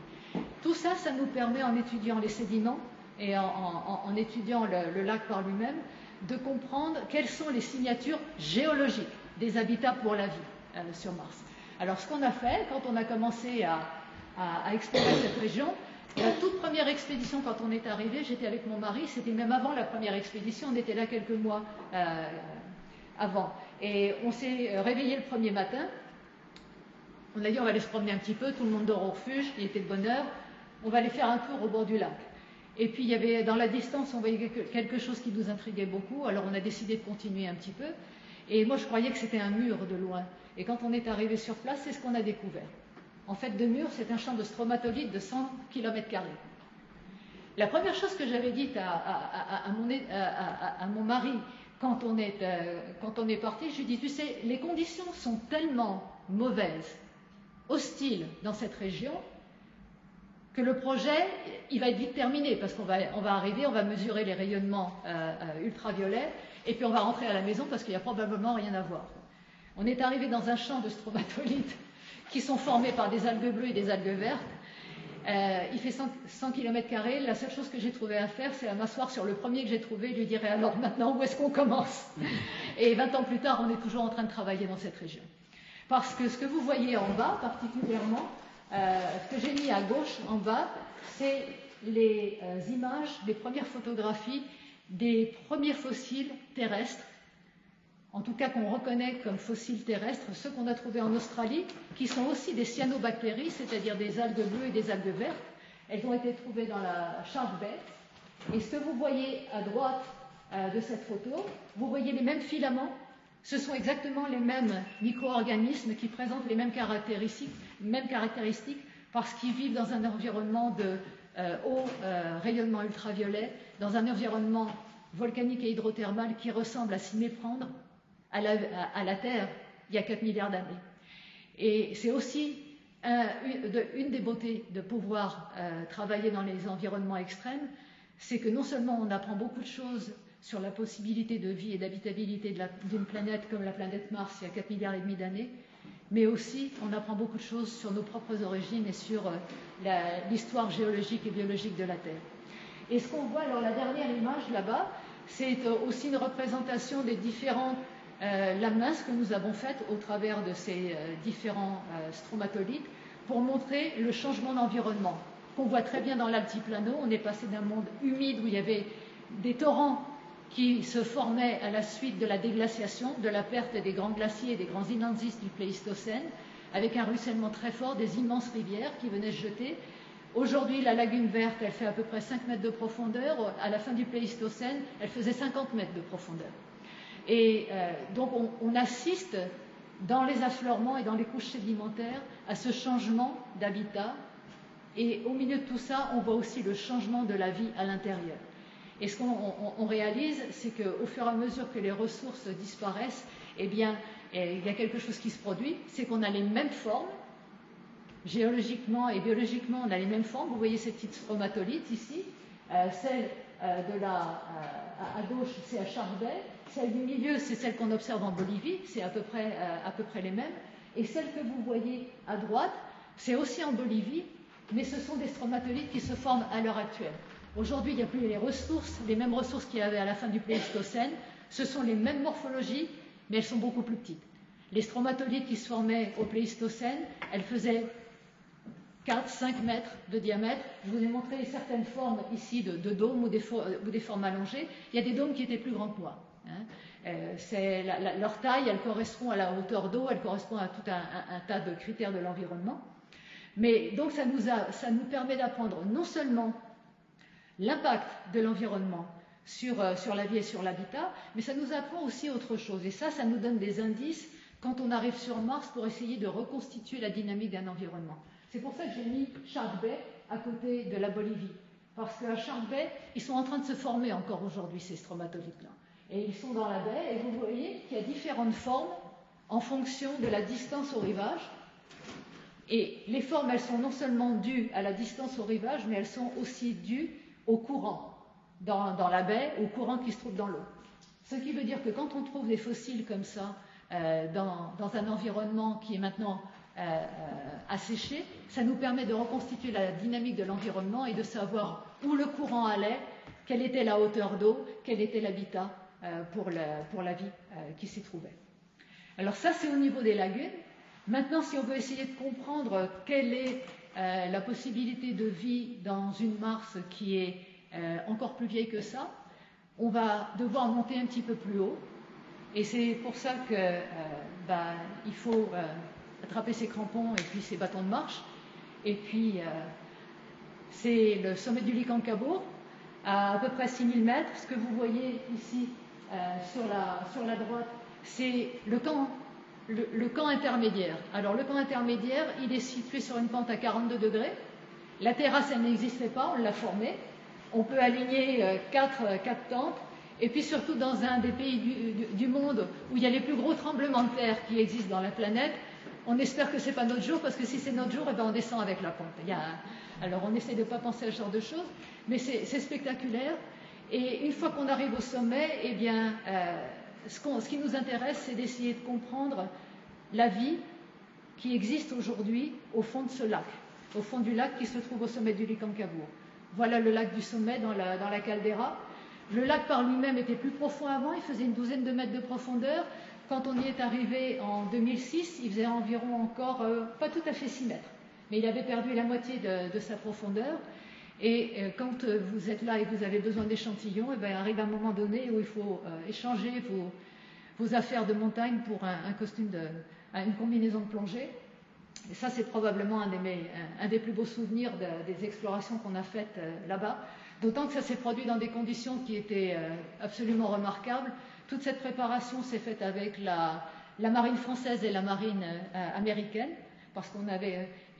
Tout ça, ça nous permet, en étudiant les sédiments et en étudiant le lac par lui-même, de comprendre quelles sont les signatures géologiques des habitats pour la vie sur Mars. Alors, ce qu'on a fait, quand on a commencé à explorer cette région, la toute première expédition, quand on est arrivé, j'étais avec mon mari, c'était même avant la première expédition, on était là quelques mois avant. Et on s'est réveillé le premier matin, on a dit on va aller se promener un petit peu, tout le monde dort au refuge, il était de bonne heure, on va aller faire un tour au bord du lac. Et puis il y avait, dans la distance, on voyait quelque chose qui nous intriguait beaucoup, alors on a décidé de continuer un petit peu. Et moi je croyais que c'était un mur de loin. Et quand on est arrivé sur place, c'est ce qu'on a découvert. En fait, de mur, c'est un champ de stromatolites de 100 km². La première chose que j'avais dite à mon mari quand on est parti, je lui ai dit, tu sais, les conditions sont tellement mauvaises, hostiles dans cette région, que le projet, il va être vite terminé, parce qu'on va arriver, on va mesurer les rayonnements ultraviolets, et puis on va rentrer à la maison parce qu'il n'y a probablement rien à voir. On est arrivé dans un champ de stromatolites qui sont formés par des algues bleues et des algues vertes. Il fait 100 km². La seule chose que j'ai trouvé à faire, c'est à m'asseoir sur le premier que j'ai trouvé et lui dire alors maintenant, où est-ce qu'on commence? Et 20 ans plus tard, on est toujours en train de travailler dans cette région. Parce que ce que vous voyez en bas, particulièrement, ce que j'ai mis à gauche en bas, c'est les images, les premières photographies des premiers fossiles terrestres, en tout cas qu'on reconnaît comme fossiles terrestres, ceux qu'on a trouvés en Australie, qui sont aussi des cyanobactéries, c'est-à-dire des algues bleues et des algues vertes. Elles ont été trouvées dans la Shark Bay. Et ce que vous voyez à droite de cette photo, vous voyez les mêmes filaments. Ce sont exactement les mêmes micro-organismes qui présentent les mêmes caractéristiques parce qu'ils vivent dans un environnement de haut rayonnement ultraviolet, dans un environnement volcanique et hydrothermal qui ressemble à s'y méprendre à la Terre il y a 4 milliards d'années. Et c'est aussi une des beautés de pouvoir travailler dans les environnements extrêmes, c'est que non seulement on apprend beaucoup de choses sur la possibilité de vie et d'habitabilité d'une planète comme la planète Mars il y a 4 milliards et demi d'années, mais aussi on apprend beaucoup de choses sur nos propres origines et sur l'histoire géologique et biologique de la Terre. Et ce qu'on voit, alors la dernière image là-bas, c'est aussi une représentation des différentes lamenins que nous avons faites au travers de ces différents stromatolites pour montrer le changement d'environnement qu'on voit très bien dans l'altiplano. On est passé d'un monde humide où il y avait des torrents qui se formaient à la suite de la déglaciation, de la perte des grands glaciers et des grands inlandsis du Pléistocène, avec un ruissellement très fort, des immenses rivières qui venaient se jeter. Aujourd'hui, la lagune verte, elle fait à peu près 5 mètres de profondeur. À la fin du Pléistocène, elle faisait 50 mètres de profondeur. Et donc, on assiste dans les affleurements et dans les couches sédimentaires à ce changement d'habitat. Et au milieu de tout ça, on voit aussi le changement de la vie à l'intérieur. Et ce qu'on réalise, c'est qu'au fur et à mesure que les ressources disparaissent, eh bien, il y a quelque chose qui se produit, c'est qu'on a les mêmes formes. Géologiquement et biologiquement, on a les mêmes formes. Vous voyez ces petites stromatolites ici. Celle à gauche, c'est à Charbet. Celle du milieu, c'est celle qu'on observe en Bolivie. C'est à peu près les mêmes. Et celle que vous voyez à droite, c'est aussi en Bolivie, mais ce sont des stromatolites qui se forment à l'heure actuelle. Aujourd'hui, il n'y a plus les mêmes ressources qu'il y avait à la fin du Pléistocène. Ce sont les mêmes morphologies, mais elles sont beaucoup plus petites. Les stromatolites qui se formaient au Pléistocène, elles faisaient 4-5 mètres de diamètre. Je vous ai montré certaines formes ici de dômes ou des formes allongées. Il y a des dômes qui étaient plus grands que moi. Leur taille, elle correspond à la hauteur d'eau, elle correspond à tout un tas de critères de l'environnement. Mais donc ça nous permet d'apprendre non seulement l'impact de l'environnement sur la vie et sur l'habitat, mais ça nous apprend aussi autre chose. Et ça nous donne des indices quand on arrive sur Mars pour essayer de reconstituer la dynamique d'un environnement. C'est pour ça que j'ai mis Shark Bay à côté de la Bolivie. Parce qu'à Shark Bay, ils sont en train de se former encore aujourd'hui, ces stromatolites-là. Et ils sont dans la baie, et vous voyez qu'il y a différentes formes en fonction de la distance au rivage. Et les formes, elles sont non seulement dues à la distance au rivage, mais elles sont aussi dues au courant dans la baie, au courant qui se trouve dans l'eau. Ce qui veut dire que quand on trouve des fossiles comme ça dans un environnement qui est maintenant asséché, ça nous permet de reconstituer la dynamique de l'environnement et de savoir où le courant allait, quelle était la hauteur d'eau, quel était l'habitat pour la vie qui s'y trouvait. Alors ça, c'est au niveau des lagunes. Maintenant, si on veut essayer de comprendre quelle est la possibilité de vie dans une Mars qui est encore plus vieille que ça, on va devoir monter un petit peu plus haut. Et c'est pour ça qu'il faut attraper ses crampons et puis ses bâtons de marche. Et puis, c'est le sommet du Licancabur, à peu près 6000 mètres. Ce que vous voyez ici sur la droite, c'est le camp intermédiaire. Alors, le camp intermédiaire, il est situé sur une pente à 42 degrés. La terrasse, elle n'existait pas, on l'a formée. On peut aligner 4 tentes. Et puis surtout dans un des pays du monde où il y a les plus gros tremblements de terre qui existent dans la planète, on espère que ce n'est pas notre jour, parce que si c'est notre jour, on descend avec la pente. Alors on essaie de ne pas penser à ce genre de choses, mais c'est spectaculaire. Et une fois qu'on arrive au sommet, eh bien, ce qui nous intéresse, c'est d'essayer de comprendre la vie qui existe aujourd'hui au fond de ce lac, au fond du lac qui se trouve au sommet du Licancabur. Voilà le lac du sommet dans la caldeira. Le lac par lui-même était plus profond avant, il faisait une douzaine de mètres de profondeur. Quand on y est arrivé en 2006, il faisait environ encore, pas tout à fait 6 mètres, mais il avait perdu la moitié de sa profondeur. Et quand vous êtes là et que vous avez besoin d'échantillons, arrive un moment donné où il faut échanger vos affaires de montagne pour un costume, une combinaison de plongée. Et ça, c'est probablement un des plus beaux souvenirs des explorations qu'on a faites là-bas. D'autant que ça s'est produit dans des conditions qui étaient absolument remarquables. Toute cette préparation s'est faite avec la marine française et la marine américaine, parce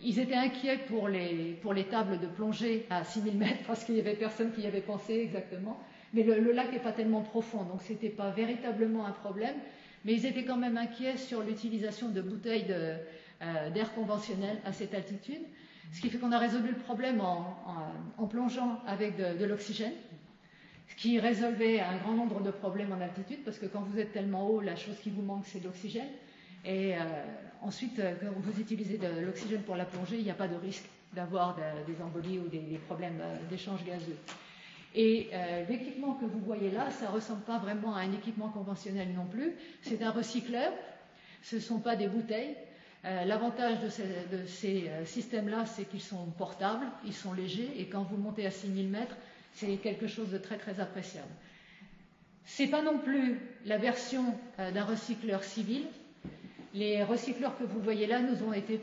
ils étaient inquiets pour les tables de plongée à 6000 mètres, parce qu'il n'y avait personne qui y avait pensé exactement. Mais le lac n'est pas tellement profond, donc ce n'était pas véritablement un problème. Mais ils étaient quand même inquiets sur l'utilisation de bouteilles d'air conventionnel à cette altitude. Ce qui fait qu'on a résolu le problème en plongeant avec de l'oxygène, ce qui résolvait un grand nombre de problèmes en altitude, parce que quand vous êtes tellement haut, la chose qui vous manque, c'est de l'oxygène. Et ensuite, quand vous utilisez de l'oxygène pour la plongée, il n'y a pas de risque d'avoir des embolies ou des problèmes d'échange gazeux. Et l'équipement que vous voyez là, ça ne ressemble pas vraiment à un équipement conventionnel non plus. C'est un recycleur, ce ne sont pas des bouteilles. L'avantage de ces systèmes-là, c'est qu'ils sont portables, ils sont légers, et quand vous montez à 6000 mètres, c'est quelque chose de très très appréciable. Ce n'est pas non plus la version d'un recycleur civil. Les recycleurs que vous voyez là nous ont été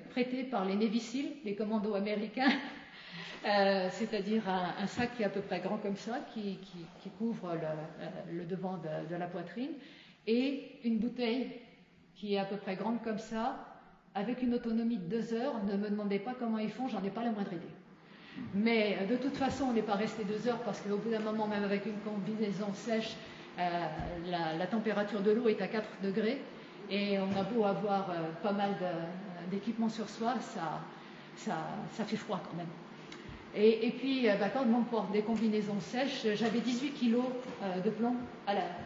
prêtés par les Navy Seals, les commandos américains, c'est-à-dire un sac qui est à peu près grand comme ça, qui couvre le devant de la poitrine, et une bouteille qui est à peu près grande comme ça, avec une autonomie de 2 heures. Ne me demandez pas comment ils font, j'en ai pas la moindre idée. Mais de toute façon, on n'est pas resté 2 heures parce qu'au bout d'un moment, même avec une combinaison sèche, la température de l'eau est à 4 degrés et on a beau avoir pas mal d'équipements sur soi, ça fait froid quand même. Et puis, quand on porte des combinaisons sèches, j'avais 18 kilos de plomb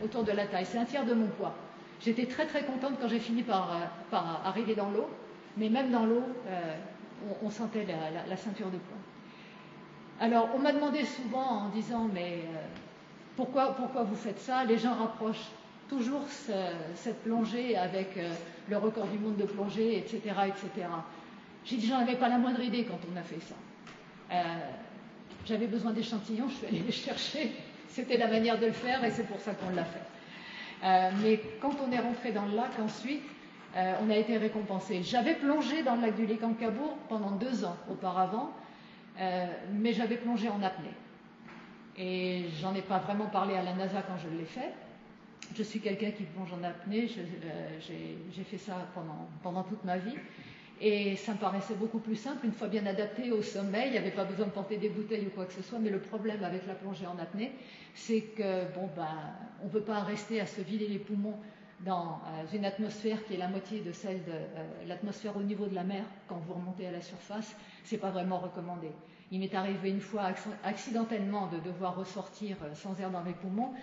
autour de la taille. C'est un tiers de mon poids. J'étais très très contente quand j'ai fini par arriver dans l'eau, mais même dans l'eau, on sentait la ceinture de plomb. Alors, on m'a demandé souvent en disant, mais pourquoi vous faites ça? Les gens rapprochent toujours cette plongée avec le record du monde de plongée, etc., etc. J'ai dit, j'en avais pas la moindre idée quand on a fait ça. J'avais besoin d'échantillons, je suis allée les chercher. C'était la manière de le faire et c'est pour ça qu'on l'a fait. Mais quand on est rentré dans le lac ensuite, on a été récompensé. J'avais plongé dans le lac du Licancabour pendant 2 ans auparavant, mais j'avais plongé en apnée. Et j'en ai pas vraiment parlé à la NASA quand je l'ai fait. Je suis quelqu'un qui plonge en apnée, j'ai fait ça pendant toute ma vie. Et ça me paraissait beaucoup plus simple, une fois bien adapté au sommeil, il n'y avait pas besoin de porter des bouteilles ou quoi que ce soit, mais le problème avec la plongée en apnée, c'est que on ne peut pas rester à se vider les poumons dans une atmosphère qui est la moitié de celle de l'atmosphère au niveau de la mer. Quand vous remontez à la surface, ce n'est pas vraiment recommandé. Il m'est arrivé une fois accidentellement de devoir ressortir sans air dans les poumons,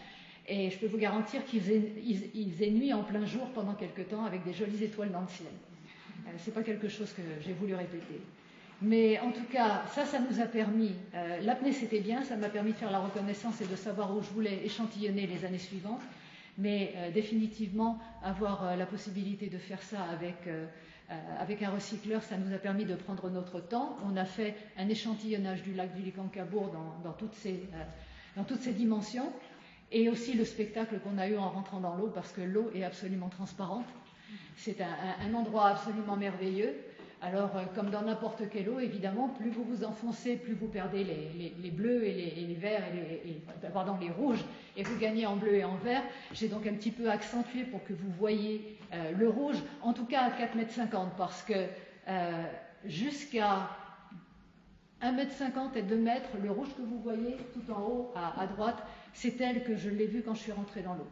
et je peux vous garantir qu'il faisait nuit en plein jour pendant quelque temps avec des jolies étoiles dans le ciel. Ce n'est pas quelque chose que j'ai voulu répéter. Mais en tout cas, ça nous a permis, l'apnée c'était bien, ça m'a permis de faire la reconnaissance et de savoir où je voulais échantillonner les années suivantes, mais définitivement avoir la possibilité de faire ça avec un recycleur, ça nous a permis de prendre notre temps. On a fait un échantillonnage du lac du Licancabour dans toutes ses dimensions, et aussi le spectacle qu'on a eu en rentrant dans l'eau, parce que l'eau est absolument transparente. C'est un endroit absolument merveilleux. Alors, comme dans n'importe quelle eau, évidemment, plus vous vous enfoncez, plus vous perdez les bleus et les verts, les rouges, et vous gagnez en bleu et en vert. J'ai donc un petit peu accentué pour que vous voyez le rouge, en tout cas à 4,50 m, parce que jusqu'à 1,50 m et 2 m, le rouge que vous voyez tout en haut à droite, c'est tel que je l'ai vu quand je suis rentrée dans l'eau.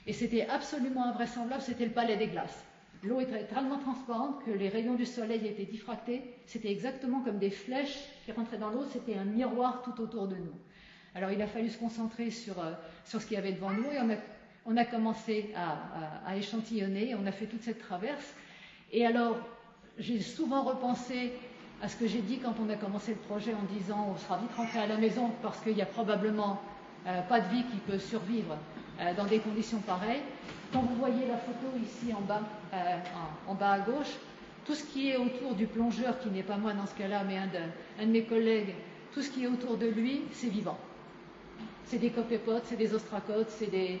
Et c'était absolument invraisemblable, c'était le palais des glaces. L'eau était tellement transparente que les rayons du soleil étaient diffractés. C'était exactement comme des flèches qui rentraient dans l'eau, c'était un miroir tout autour de nous. Alors il a fallu se concentrer sur ce qu'il y avait devant nous, et on a commencé à échantillonner, on a fait toute cette traverse. Et alors, j'ai souvent repensé à ce que j'ai dit quand on a commencé le projet, en disant on sera vite rentré à la maison parce qu'il n'y a probablement pas de vie qui peut survivre dans des conditions pareilles. Quand vous voyez la photo ici en bas à gauche, tout ce qui est autour du plongeur, qui n'est pas moi dans ce cas-là, mais un de mes collègues, tout ce qui est autour de lui, c'est vivant. C'est des copépodes, c'est des ostracodes, c'est des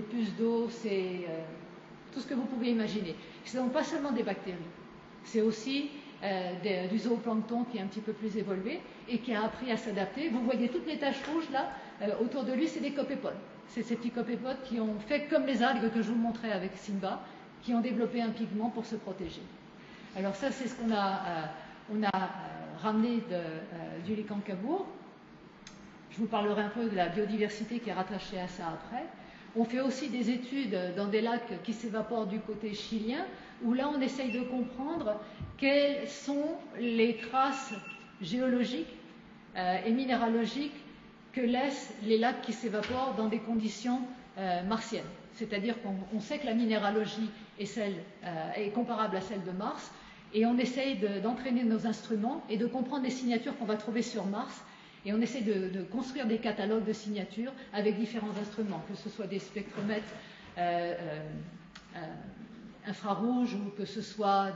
puces d'eau, c'est tout ce que vous pouvez imaginer. Ce ne sont pas seulement des bactéries, c'est aussi du zooplancton qui est un petit peu plus évolué et qui a appris à s'adapter. Vous voyez toutes les taches rouges là, autour de lui, c'est des copépodes. C'est ces petits copépodes qui ont fait comme les algues que je vous montrais avec Simba, qui ont développé un pigment pour se protéger. Alors ça, c'est ce qu'on a ramené du Licancabour. Je vous parlerai un peu de la biodiversité qui est rattachée à ça après. On fait aussi des études dans des lacs qui s'évaporent du côté chilien, où là on essaye de comprendre quelles sont les traces géologiques et minéralogiques que laissent les lacs qui s'évaporent dans des conditions martiennes. c'est-à-dire qu'on sait que la minéralogie est comparable à celle de Mars, et on essaye d'entraîner nos instruments et de comprendre les signatures qu'on va trouver sur Mars, et on essaie de construire des catalogues de signatures avec différents instruments, que ce soit des spectromètres infrarouges ou que ce soit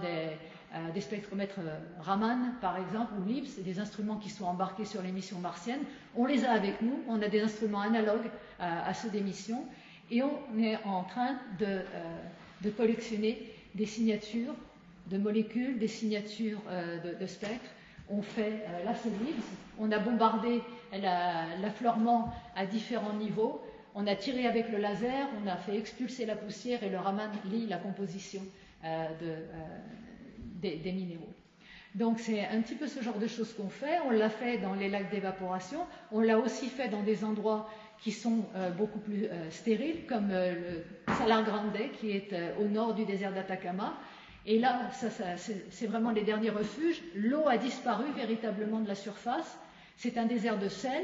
des spectromètres Raman, par exemple, ou LIBS, des instruments qui sont embarqués sur les missions martiennes. On les a avec nous, on a des instruments analogues à ceux des missions, et on est en train de collectionner des signatures de molécules, des signatures de spectres. On fait, là c'est LIBS, on a bombardé l'affleurement à différents niveaux, on a tiré avec le laser, on a fait expulser la poussière et le Raman lit la composition des minéraux. Donc c'est un petit peu ce genre de choses qu'on fait. On l'a fait dans les lacs d'évaporation, on l'a aussi fait dans des endroits qui sont beaucoup plus stériles, comme le Salar Grande, qui est au nord du désert d'Atacama. Et là, c'est vraiment les derniers refuges. L'eau a disparu véritablement de la surface. C'est un désert de sel.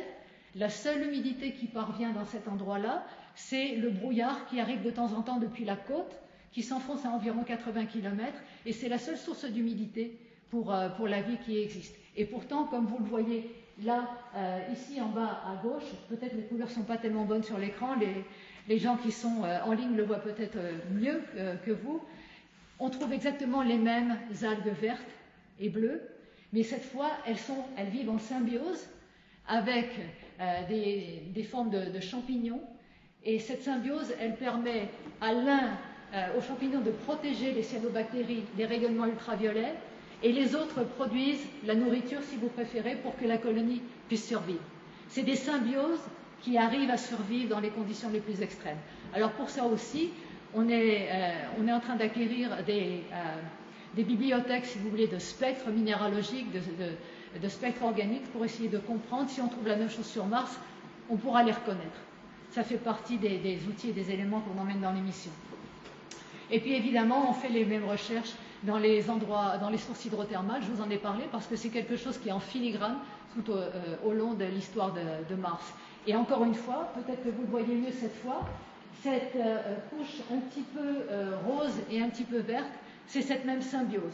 La seule humidité qui parvient dans cet endroit-là, c'est le brouillard qui arrive de temps en temps depuis la côte, qui s'enfonce à environ 80 km, et c'est la seule source d'humidité pour la vie qui existe. Et pourtant, comme vous le voyez là, ici en bas à gauche, peut-être les couleurs ne sont pas tellement bonnes sur l'écran, les gens qui sont en ligne le voient peut-être mieux que vous. On trouve exactement les mêmes algues vertes et bleues, mais cette fois, elles vivent en symbiose avec des formes de champignons, et cette symbiose, elle permet aux champignons de protéger les cyanobactéries des rayonnements ultraviolets, et les autres produisent la nourriture, si vous préférez, pour que la colonie puisse survivre. C'est des symbioses qui arrivent à survivre dans les conditions les plus extrêmes. Alors pour ça aussi, on est en train d'acquérir des bibliothèques, si vous voulez, de spectres minéralogiques, de spectres organiques, pour essayer de comprendre. Si on trouve la même chose sur Mars, on pourra les reconnaître. Ça fait partie des outils et des éléments qu'on emmène dans les missions. Et puis évidemment, on fait les mêmes recherches dans les sources hydrothermales. Je vous en ai parlé parce que c'est quelque chose qui est en filigrane tout au long de l'histoire de Mars. Et encore une fois, peut-être que vous le voyez mieux cette fois, cette couche un petit peu rose et un petit peu verte, c'est cette même symbiose.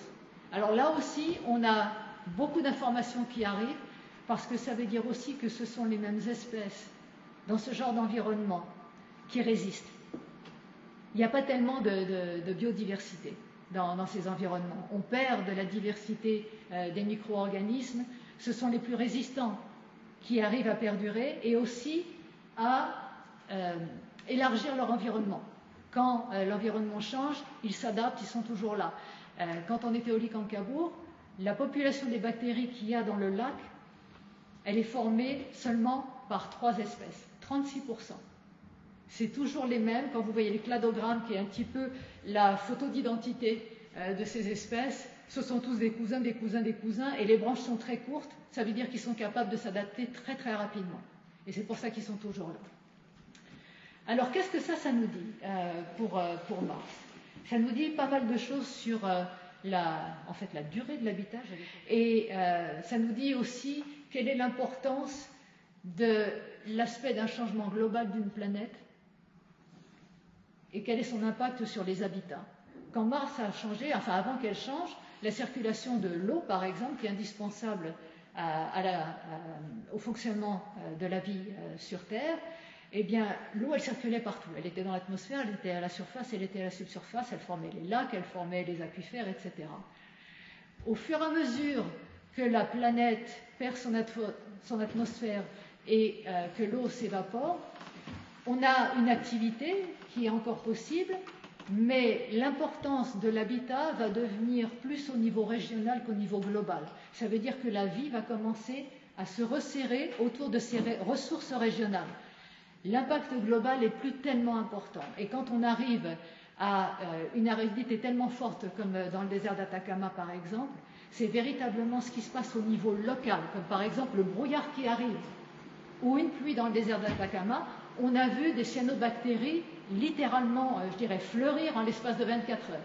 Alors là aussi, on a beaucoup d'informations qui arrivent, parce que ça veut dire aussi que ce sont les mêmes espèces dans ce genre d'environnement qui résistent. Il n'y a pas tellement de biodiversité dans ces environnements. On perd de la diversité des micro-organismes. Ce sont les plus résistants qui arrivent à perdurer et aussi à élargir leur environnement. Quand l'environnement change, ils s'adaptent, ils sont toujours là. Quand on était au Licancabour, la population des bactéries qu'il y a dans le lac, elle est formée seulement par 3 espèces, 36%. C'est toujours les mêmes. Quand vous voyez les cladogrammes, qui est un petit peu la photo d'identité de ces espèces, ce sont tous des cousins, des cousins, des cousins, et les branches sont très courtes. Ça veut dire qu'ils sont capables de s'adapter très très rapidement. Et c'est pour ça qu'ils sont toujours là. Alors qu'est-ce que ça nous dit pour Mars? Ça nous dit pas mal de choses sur la durée de l'habitat. Et ça nous dit aussi quelle est l'importance de l'aspect d'un changement global d'une planète et quel est son impact sur les habitats. Quand Mars a changé, enfin avant qu'elle change, la circulation de l'eau, par exemple, qui est indispensable au fonctionnement de la vie sur Terre, eh bien, l'eau, elle circulait partout. Elle était dans l'atmosphère, elle était à la surface, elle était à la subsurface, elle formait les lacs, elle formait les aquifères, etc. Au fur et à mesure que la planète perd son atmosphère et que l'eau s'évapore, on a une activité qui est encore possible, mais l'importance de l'habitat va devenir plus au niveau régional qu'au niveau global. Ça veut dire que la vie va commencer à se resserrer autour de ces ressources régionales. L'impact global n'est plus tellement important. Et quand on arrive à une aridité tellement forte comme dans le désert d'Atacama par exemple, c'est véritablement ce qui se passe au niveau local, comme par exemple le brouillard qui arrive ou une pluie dans le désert d'Atacama. On a vu des cyanobactéries littéralement, fleurir en l'espace de 24 heures.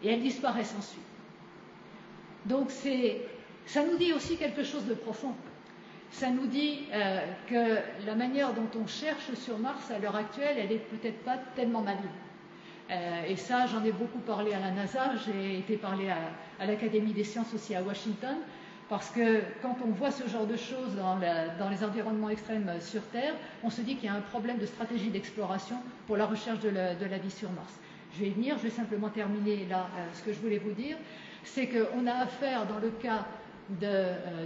Et elles disparaissent ensuite. Donc ça nous dit aussi quelque chose de profond. ça nous dit que la manière dont on cherche sur Mars à l'heure actuelle, elle n'est peut-être pas tellement maligne. Et ça, j'en ai beaucoup parlé à la NASA, j'ai été parler à l'Académie des sciences aussi à Washington, parce que quand on voit ce genre de choses dans les environnements extrêmes sur Terre, on se dit qu'il y a un problème de stratégie d'exploration pour la recherche de la vie sur Mars. Je vais y venir, je vais simplement terminer là ce que je voulais vous dire, c'est qu'on a affaire dans le cas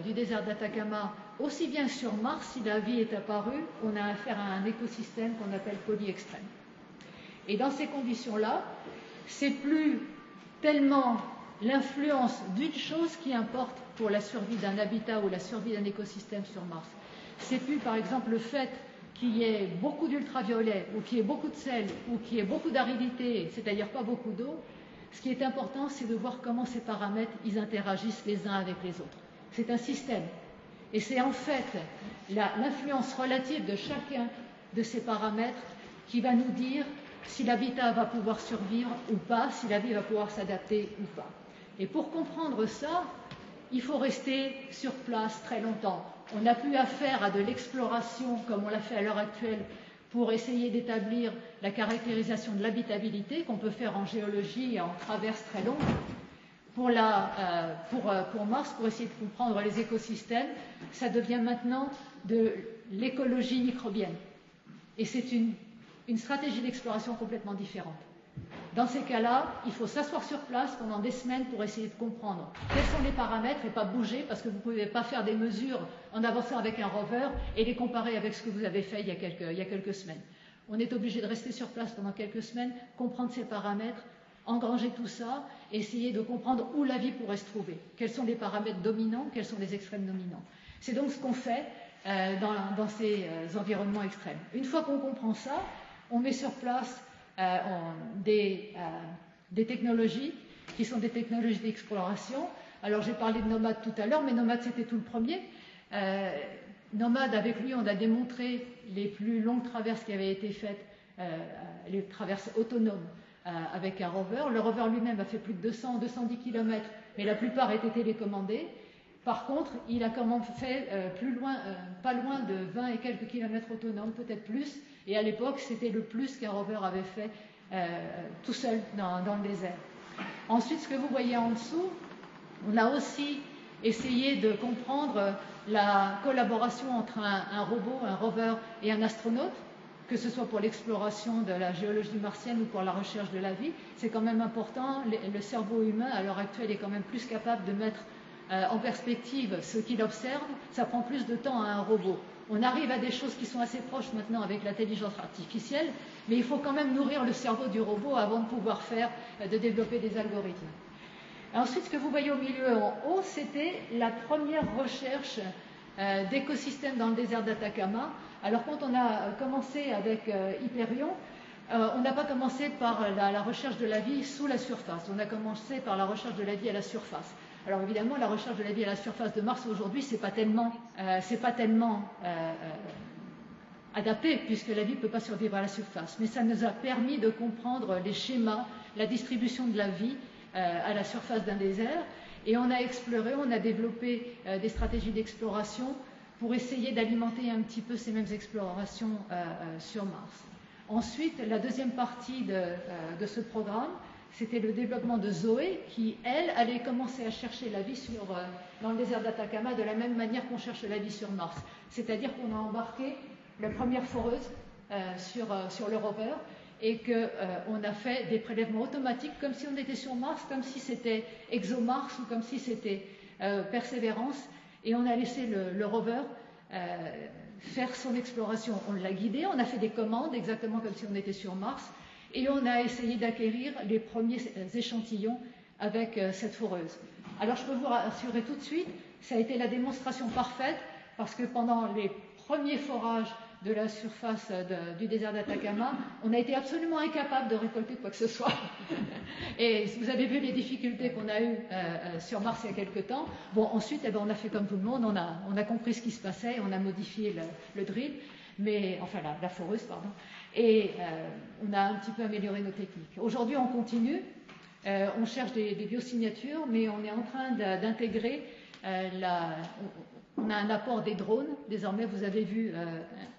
du désert d'Atacama, aussi bien sur Mars, si la vie est apparue, on a affaire à un écosystème qu'on appelle polyextrême. Et dans ces conditions-là, c'est plus tellement l'influence d'une chose qui importe pour la survie d'un habitat ou la survie d'un écosystème sur Mars. C'est plus, par exemple, le fait qu'il y ait beaucoup d'ultraviolets, ou qu'il y ait beaucoup de sel, ou qu'il y ait beaucoup d'aridité, c'est-à-dire pas beaucoup d'eau. Ce qui est important, c'est de voir comment ces paramètres, ils interagissent les uns avec les autres. C'est un système. Et c'est en fait l'influence relative de chacun de ces paramètres qui va nous dire si l'habitat va pouvoir survivre ou pas, si la vie va pouvoir s'adapter ou pas. Et pour comprendre ça, il faut rester sur place très longtemps. On n'a plus affaire à de l'exploration comme on l'a fait à l'heure actuelle pour essayer d'établir la caractérisation de l'habitabilité qu'on peut faire en géologie en traverse très longue. Pour Mars, pour essayer de comprendre les écosystèmes, ça devient maintenant de l'écologie microbienne. Et c'est une stratégie d'exploration complètement différente. Dans ces cas-là, il faut s'asseoir sur place pendant des semaines pour essayer de comprendre quels sont les paramètres et pas bouger parce que vous ne pouvez pas faire des mesures en avançant avec un rover et les comparer avec ce que vous avez fait il y a quelques semaines. On est obligé de rester sur place pendant quelques semaines, comprendre ces paramètres, engranger tout ça, et essayer de comprendre où la vie pourrait se trouver. Quels sont les paramètres dominants, quels sont les extrêmes dominants. C'est donc ce qu'on fait dans ces environnements extrêmes. Une fois qu'on comprend ça, on met sur place des technologies qui sont des technologies d'exploration. Alors j'ai parlé de Nomad tout à l'heure, mais Nomad c'était tout le premier. Nomad, avec lui, on a démontré les plus longues traverses qui avaient été faites, les traverses autonomes avec un rover. Le rover lui-même a fait plus de 200-210 km, mais la plupart étaient télécommandés. Par contre, il a quand même fait pas loin de 20 et quelques kilomètres autonomes, peut-être plus. Et à l'époque, c'était le plus qu'un rover avait fait tout seul dans le désert. Ensuite, ce que vous voyez en dessous, on a aussi essayé de comprendre la collaboration entre un robot, un rover et un astronaute, que ce soit pour l'exploration de la géologie martienne ou pour la recherche de la vie. C'est quand même important. Le cerveau humain, à l'heure actuelle, est quand même plus capable de mettre en perspective ce qu'il observe. Ça prend plus de temps à un robot. On arrive à des choses qui sont assez proches maintenant avec l'intelligence artificielle, mais il faut quand même nourrir le cerveau du robot avant de pouvoir de développer des algorithmes. Ensuite, ce que vous voyez au milieu en haut, c'était la première recherche d'écosystèmes dans le désert d'Atacama. Alors quand on a commencé avec Hyperion, on n'a pas commencé par la recherche de la vie sous la surface, on a commencé par la recherche de la vie à la surface. Alors évidemment, la recherche de la vie à la surface de Mars aujourd'hui, c'est pas tellement adapté, puisque la vie ne peut pas survivre à la surface. Mais ça nous a permis de comprendre les schémas, la distribution de la vie à la surface d'un désert. Et on a exploré, on a développé des stratégies d'exploration pour essayer d'alimenter un petit peu ces mêmes explorations sur Mars. Ensuite, la deuxième partie de ce programme, c'était le développement de Zoé, qui, elle, allait commencer à chercher la vie dans le désert d'Atacama de la même manière qu'on cherche la vie sur Mars. C'est-à-dire qu'on a embarqué la première foreuse sur le rover et qu'on a fait des prélèvements automatiques comme si on était sur Mars, comme si c'était ExoMars ou comme si c'était Perseverance. Et on a laissé le rover faire son exploration. On l'a guidé, on a fait des commandes exactement comme si on était sur Mars. Et on a essayé d'acquérir les premiers échantillons avec cette foreuse. Alors je peux vous rassurer tout de suite, ça a été la démonstration parfaite parce que pendant les premiers forages de la surface du désert d'Atacama, on a été absolument incapable de récolter quoi que ce soit. Et vous avez vu les difficultés qu'on a eues sur Mars il y a quelque temps. Bon, ensuite, on a fait comme tout le monde, on a compris ce qui se passait, on a modifié le drill, la foreuse, pardon. Et on a un petit peu amélioré nos techniques. Aujourd'hui, on continue. On cherche des biosignatures, mais on est en train d'intégrer On a un apport des drones. Désormais, vous avez vu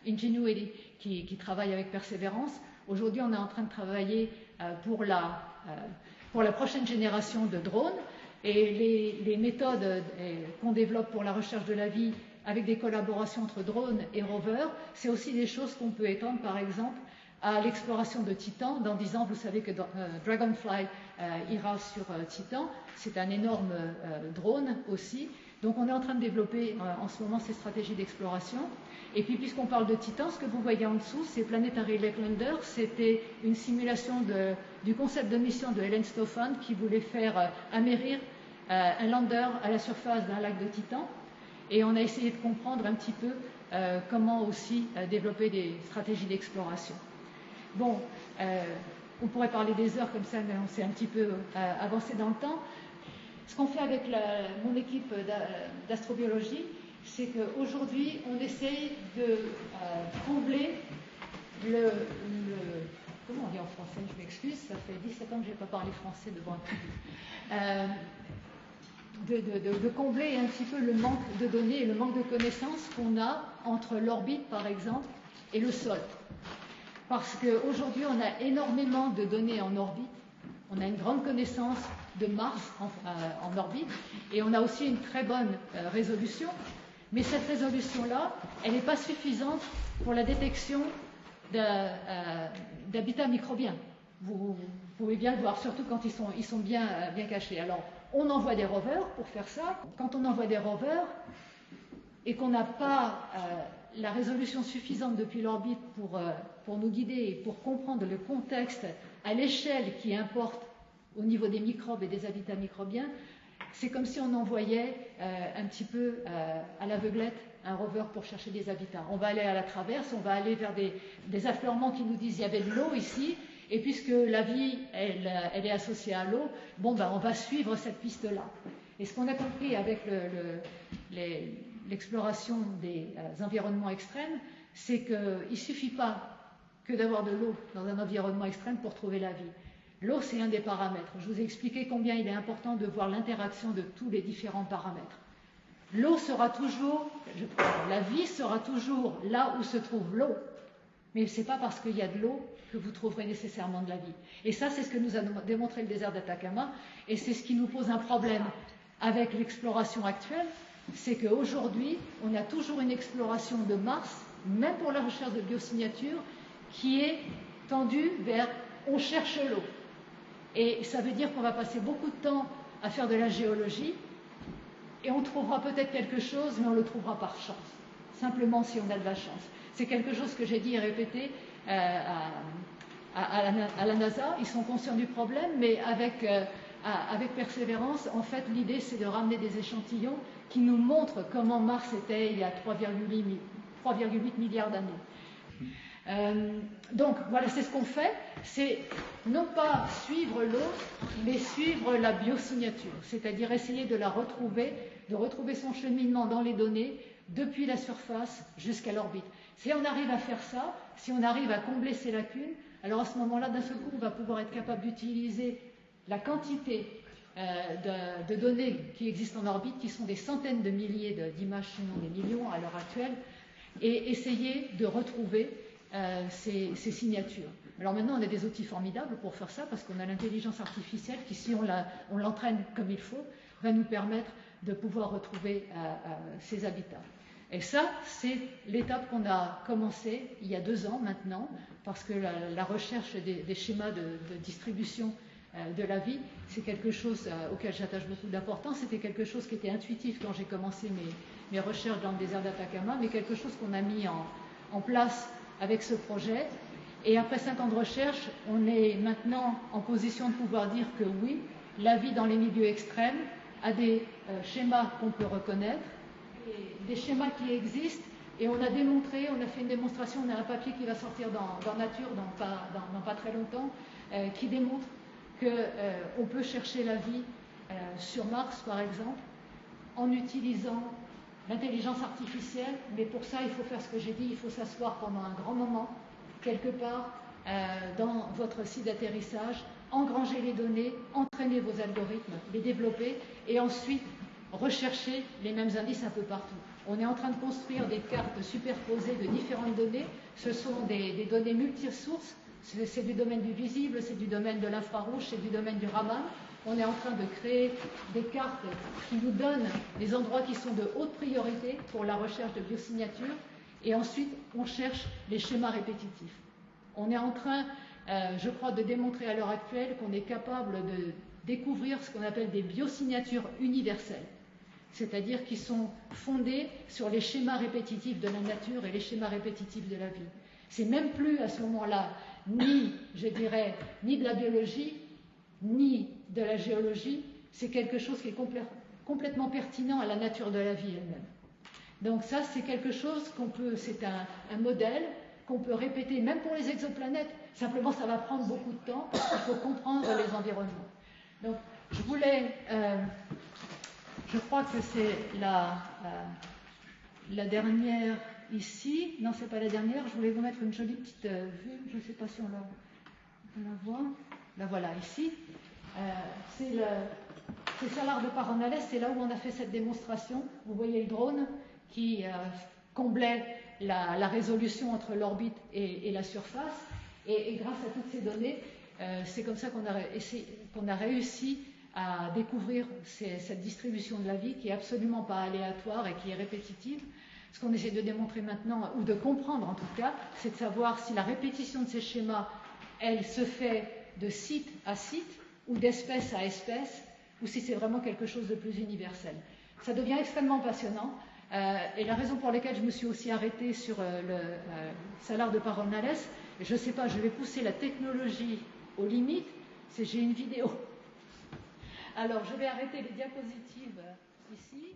Ingenuity qui travaille avec Persévérance. Aujourd'hui, on est en train de travailler pour la prochaine génération de drones. Et les méthodes qu'on développe pour la recherche de la vie avec des collaborations entre drones et rovers, c'est aussi des choses qu'on peut étendre, par exemple, à l'exploration de Titan. Dans 10 ans, vous savez que Dragonfly ira sur Titan. C'est un énorme drone aussi. Donc on est en train de développer en ce moment ces stratégies d'exploration. Et puis puisqu'on parle de Titan, ce que vous voyez en dessous, c'est Planetary Lake Lander. C'était une simulation du concept de mission de Helen Stofan qui voulait faire amérir un lander à la surface d'un lac de Titan. Et on a essayé de comprendre un petit peu comment aussi développer des stratégies d'exploration. Bon, on pourrait parler des heures comme ça, mais on s'est un petit peu avancé dans le temps. Ce qu'on fait avec mon équipe d'astrobiologie, c'est qu'aujourd'hui, on essaye de combler comment on dit en français, je m'excuse, ça fait 17 ans que je n'ai pas parlé français devant un public. De combler un petit peu le manque de données et le manque de connaissances qu'on a entre l'orbite, par exemple, et le sol. Parce qu'aujourd'hui, on a énormément de données en orbite. On a une grande connaissance de Mars en orbite et on a aussi une très bonne résolution. Mais cette résolution-là, elle n'est pas suffisante pour la détection d'habitats microbiens. Vous pouvez bien le voir, surtout quand ils sont bien cachés. Alors, on envoie des rovers pour faire ça. Quand on envoie des rovers et qu'on n'a pas la résolution suffisante depuis l'orbite pour nous guider et pour comprendre le contexte à l'échelle qui importe au niveau des microbes et des habitats microbiens, c'est comme si on envoyait un petit peu à l'aveuglette un rover pour chercher des habitats. On va aller à la traverse, on va aller vers des affleurements qui nous disent il y avait de l'eau ici, et puisque la vie, elle est associée à l'eau, bon, ben, on va suivre cette piste-là. Et ce qu'on a compris avec l'exploration des environnements extrêmes, c'est qu'il ne suffit pas que d'avoir de l'eau dans un environnement extrême pour trouver la vie. L'eau, c'est un des paramètres. Je vous ai expliqué combien il est important de voir l'interaction de tous les différents paramètres. L'eau sera toujours, la vie sera toujours là où se trouve l'eau. Mais ce n'est pas parce qu'il y a de l'eau que vous trouverez nécessairement de la vie. Et ça, c'est ce que nous a démontré le désert d'Atacama, et c'est ce qui nous pose un problème avec l'exploration actuelle, c'est qu'aujourd'hui, on a toujours une exploration de Mars, même pour la recherche de biosignatures, qui est tendue vers « on cherche l'eau ». Et ça veut dire qu'on va passer beaucoup de temps à faire de la géologie, et on trouvera peut-être quelque chose, mais on le trouvera par chance, simplement si on a de la chance. C'est quelque chose que j'ai dit et répété à la NASA. Ils sont conscients du problème, mais avec Persévérance, en fait, l'idée, c'est de ramener des échantillons qui nous montrent comment Mars était il y a 3,8 milliards d'années. Donc, voilà, c'est ce qu'on fait. C'est non pas suivre l'eau, mais suivre la biosignature, c'est-à-dire essayer de la retrouver, de retrouver son cheminement dans les données depuis la surface jusqu'à l'orbite. Si on arrive à faire ça, si on arrive à combler ces lacunes, alors à ce moment-là, d'un seul coup, on va pouvoir être capable d'utiliser la quantité de données qui existent en orbite, qui sont des centaines de milliers d'images, sinon des millions à l'heure actuelle, et essayer de retrouver ces signatures. Alors maintenant, on a des outils formidables pour faire ça, parce qu'on a l'intelligence artificielle qui, si on l'entraîne comme il faut, va nous permettre de pouvoir retrouver ces habitats. Et ça, c'est l'étape qu'on a commencé il y a 2 ans maintenant, parce que la recherche des schémas de distribution de la vie, c'est quelque chose auquel j'attache beaucoup d'importance. C'était quelque chose qui était intuitif quand j'ai commencé mes recherches dans le désert d'Atacama, mais quelque chose qu'on a mis en place avec ce projet. Et après 5 ans de recherche, on est maintenant en position de pouvoir dire que oui, la vie dans les milieux extrêmes a des schémas qu'on peut reconnaître, des schémas qui existent, et on a démontré, on a fait une démonstration, on a un papier qui va sortir dans Nature dans pas très longtemps, qui démontre qu'on peut chercher la vie sur Mars, par exemple, en utilisant l'intelligence artificielle, mais pour ça, il faut faire ce que j'ai dit, il faut s'asseoir pendant un grand moment, quelque part dans votre site d'atterrissage, engranger les données, entraîner vos algorithmes, les développer, et ensuite rechercher les mêmes indices un peu partout. On est en train de construire des cartes superposées de différentes données. Ce sont des données multisources. C'est du domaine du visible, c'est du domaine de l'infrarouge, c'est du domaine du Raman. On est en train de créer des cartes qui nous donnent des endroits qui sont de haute priorité pour la recherche de biosignatures. Et ensuite, on cherche les schémas répétitifs. On est en train, je crois, de démontrer à l'heure actuelle qu'on est capable de découvrir ce qu'on appelle des biosignatures universelles, c'est-à-dire qui sont fondées sur les schémas répétitifs de la nature et les schémas répétitifs de la vie. C'est même plus à ce moment-là ni, je dirais, ni de la biologie, ni de la géologie, c'est quelque chose qui est complètement pertinent à la nature de la vie elle-même. Donc ça, c'est quelque chose qu'on peut, c'est un modèle qu'on peut répéter, même pour les exoplanètes. Simplement, ça va prendre beaucoup de temps. Il faut comprendre les environnements. Donc, je voulais, je crois que c'est la dernière ici. Non, c'est pas la dernière. Je voulais vous mettre une jolie petite vue. Je ne sais pas si on la voit. La voilà ici. C'est Salar de Paranales. C'est là où on a fait cette démonstration. Vous voyez le drone qui comblait la résolution entre l'orbite et la surface. Et grâce à toutes ces données, c'est comme ça qu'on a réussi à découvrir cette distribution de la vie qui est absolument pas aléatoire et qui est répétitive. Ce qu'on essaie de démontrer maintenant, ou de comprendre en tout cas, c'est de savoir si la répétition de ces schémas, elle se fait de site à site ou d'espèce à espèce, ou si c'est vraiment quelque chose de plus universel. Ça devient extrêmement passionnant. Et la raison pour laquelle je me suis aussi arrêtée sur le Salar de Paranales, je ne sais pas, je vais pousser la technologie aux limites, c'est j'ai une vidéo. Alors, je vais arrêter les diapositives ici.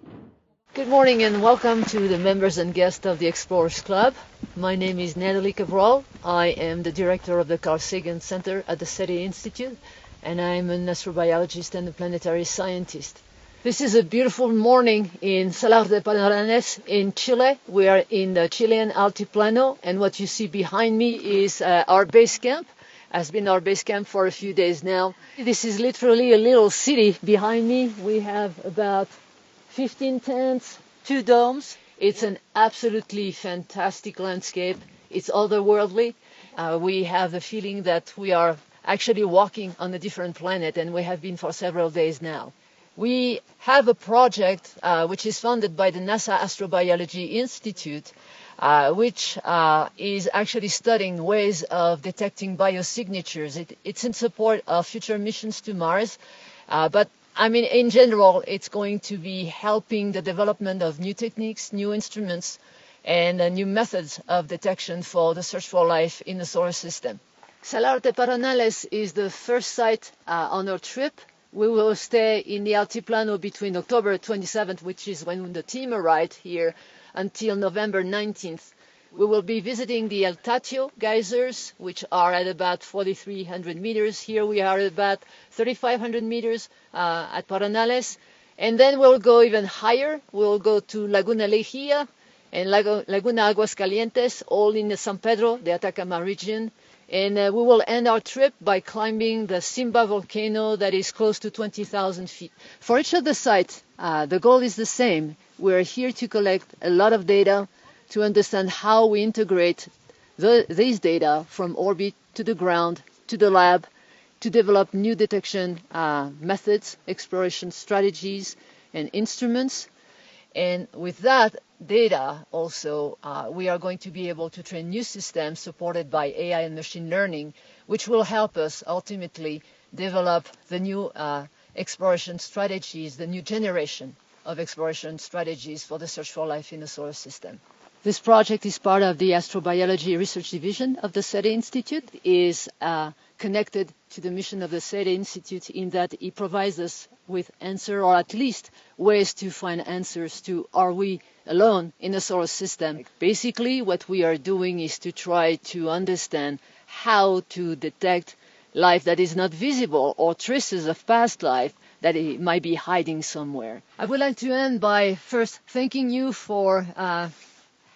Good morning and welcome to the members and guests of the Explorers Club. My name is Natalie Cabral. I am the director of the Carl Sagan Center at the SETI Institute, and I'm an astrobiologist and a planetary scientist. This is a beautiful morning in Salar de Paranales in Chile. We are in the Chilean Altiplano, and what you see behind me is our base camp. Has been our base camp for a few days now. This is literally a little city behind me. We have about 15 tents, 2 domes. It's an absolutely fantastic landscape. It's otherworldly. We have the feeling that we are actually walking on a different planet, and we have been for several days now. We have a project which is funded by the NASA Astrobiology Institute, which is actually studying ways of detecting biosignatures. It's in support of future missions to Mars, but I mean, in general, it's going to be helping the development of new techniques, new instruments, and new methods of detection for the search for life in the solar system. Salar de Paranales is the first site on our trip. We will stay in the Altiplano between October 27th, which is when the team arrived here, until November 19th. We will be visiting the El Tatio geysers, which are at about 4,300 meters. Here we are at about 3,500 meters at Paranales. And then we'll go even higher. We'll go to Laguna Lejía and Laguna Aguascalientes, all in the San Pedro, the Atacama region. And we will end our trip by climbing the Simba volcano that is close to 20,000 feet. For each of the sites, the goal is the same. We're here to collect a lot of data to understand how we integrate these data from orbit to the ground, to the lab, to develop new detection methods, exploration strategies, and instruments. And with that data also, we are going to be able to train new systems supported by AI and machine learning, which will help us ultimately develop the new exploration strategies, the new generation of exploration strategies for the search for life in the solar system. This project is part of the Astrobiology Research Division of the SETI Institute, is connected to the mission of the SETI Institute in that it provides us with answers, or at least ways to find answers to, are we alone in the solar system? Basically, what we are doing is to try to understand how to detect life that is not visible or traces of past life that it might be hiding somewhere. I would like to end by first thanking you for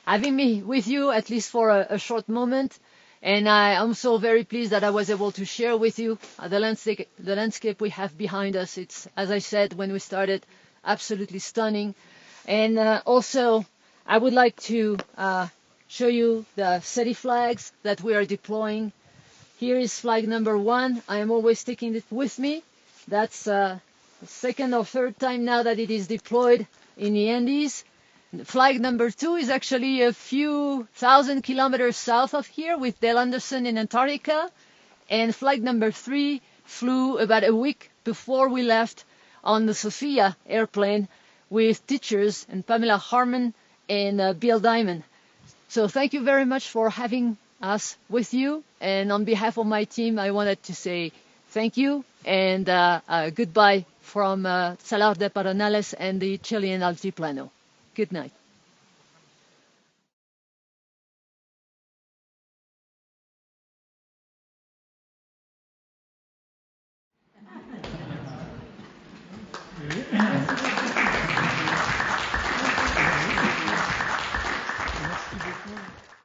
having me with you, at least for a short moment. And I am so very pleased that I was able to share with you the landscape we have behind us. It's, as I said when we started, absolutely stunning. And also, I would like to show you the city flags that we are deploying. Here is flag number 1. I am always taking it with me. That's the second or third time now that it is deployed in the Andes. Flag number 2 is actually a few thousand kilometers south of here with Dale Anderson in Antarctica. And flag number 3 flew about a week before we left on the Sophia airplane with teachers and Pamela Harmon and Bill Diamond. So thank you very much for having us with you. And on behalf of my team, I wanted to say thank you and goodbye from Salar de Paranales and the Chilean Altiplano. Good night. Merci beaucoup.